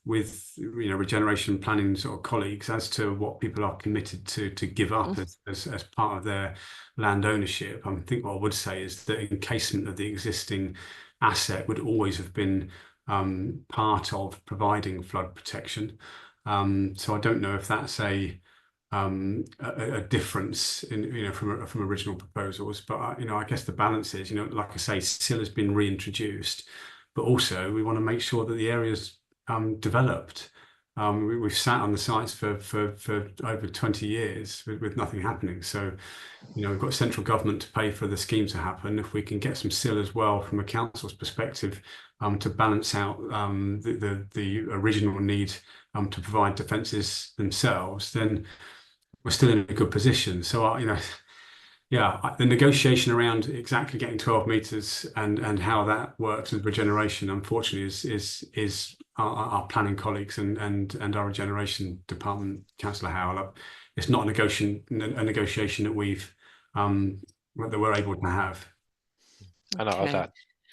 with regeneration planning sort of colleagues as to what people are committed to give up as part of their land ownership. I think what I would say is that encasement of the existing asset would always have been part of providing flood protection. So I don't know if that's a difference in from original proposals, but I guess the balance is, like I say, sill has been reintroduced, but also we want to make sure that the area's developed. We've sat on the sites for over 20 years with nothing happening. So we've got central government to pay for the scheme to happen. If we can get some sill as well from a council's perspective to balance out the original need to provide defences themselves, then we're still in a good position. So yeah, the negotiation around exactly getting 12 meters and how that works with regeneration, unfortunately, is our planning colleagues and our regeneration department, Councillor Howell. It's not a negotiation that we're able to have. And I'd Okay. add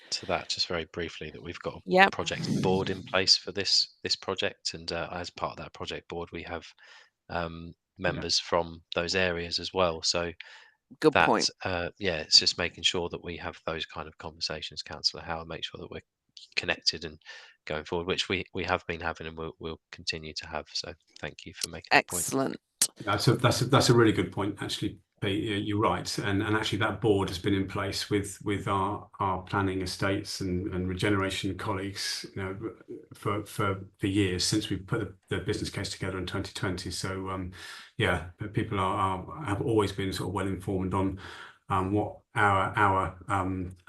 to that just very briefly that we've got a Yep. project board in place for this project, and as part of that project board, we have members from those areas as well. So Good that point. yeah, it's just making sure that we have those kind of conversations, Councillor Howard, make sure that we're connected and going forward, which we have been having and we'll continue to have. So thank you for making that point. Excellent. That's a really good point, actually, Pete. You're right, and actually that board has been in place with our planning, estates and regeneration colleagues, you know, for years since we put the business case together in 2020. So yeah, people have always been sort of well informed on what our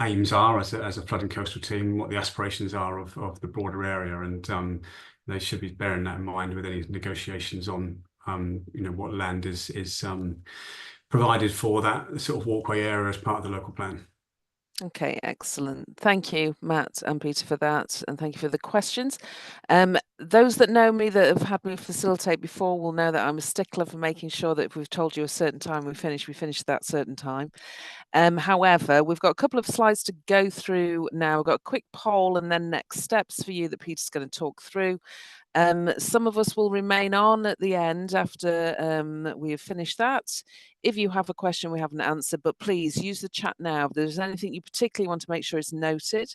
aims are as a flood and coastal team, what the aspirations are of the broader area, and they should be bearing that in mind with any negotiations on you know, what land is provided for that sort of walkway area as part of the local plan. Okay, excellent. Thank you, Matt and Peter, for that, and thank you for the questions. Those that know me, that have had me facilitate before, will know that I'm a stickler for making sure that if we've told you a certain time we finish at that certain time. However, we've got a couple of slides to go through now. We've got a quick poll and then next steps for you that Peter's going to talk through. Some of us will remain on at the end after we have finished that. If you have a question we haven't answered, but please use the chat now. If there's anything you particularly want to make sure is noted.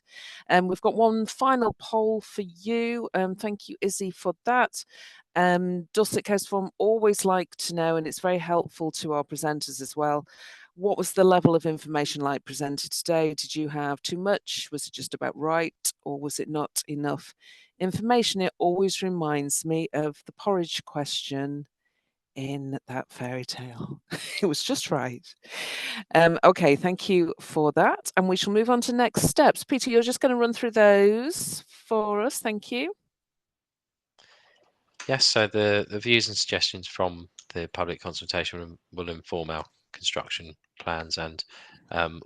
We've got one final poll for you. Thank you, Izzy, for that. Dorset Coast Forum always like to know, and it's very helpful to our presenters as well, what was the level of information like presented today? Did you have too much? Was it just about right? Or was it not enough information? It always reminds me of the porridge question in that fairy tale. It was just right. Okay, thank you for that. And we shall move on to next steps. Peter, you're just going to run through those for us. Thank you. Yes, so the views and suggestions from the public consultation will inform our construction plans and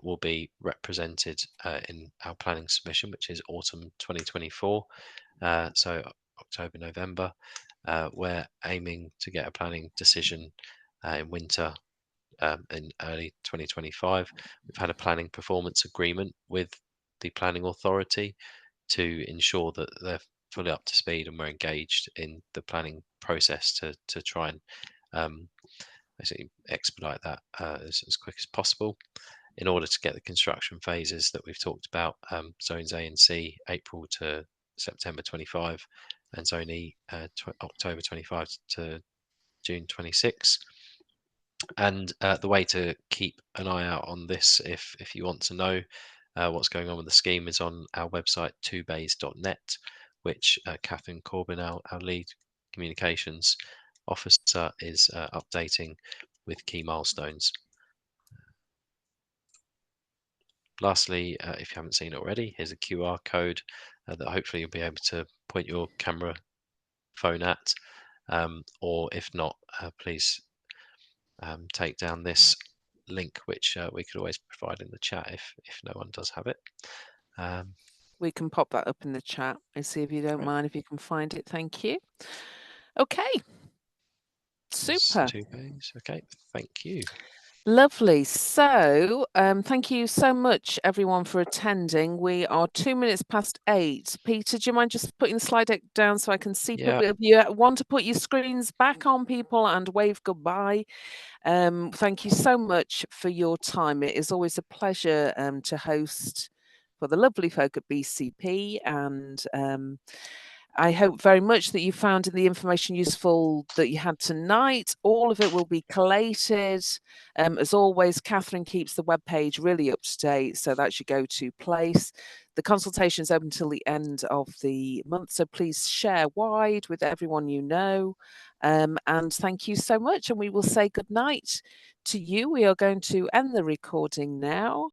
will be represented in our planning submission, which is autumn 2024, so October, November. We're aiming to get a planning decision in winter in early 2025. We've had a planning performance agreement with the planning authority to ensure that they're fully up to speed and we're engaged in the planning process to try and basically expedite that as quick as possible in order to get the construction phases that we've talked about, zones A and C, April to September 25, and zone E, October 25 to June 26. And the way to keep an eye out on this, if you want to know what's going on with the scheme, is on our website, twobays.net, which Catherine Corbin, our lead communications officer, is updating with key milestones. Lastly, if you haven't seen it already, here's a QR code that hopefully you'll be able to point your camera phone at, or if not, please take down this link, which we could always provide in the chat if no one does have it. We can pop that up in the chat and see if you don't mind, if you can find it. Thank you. Okay. Super. Okay, thank you. Lovely. So thank you so much, everyone, for attending. We are 2 minutes past 8. Peter, do you mind just putting the slide deck down so I can see people? If you want to put your screens back on, people, and wave goodbye. Thank you so much for your time. It is always a pleasure to host for the lovely folk at BCP, and I hope very much that you found the information useful that you had tonight. All of it will be collated. As always, Catherine keeps the webpage really up to date, so that's your go-to place. The consultation is open until the end of the month, so please share wide with everyone you know. And thank you so much, and we will say good night to you. We are going to end the recording now.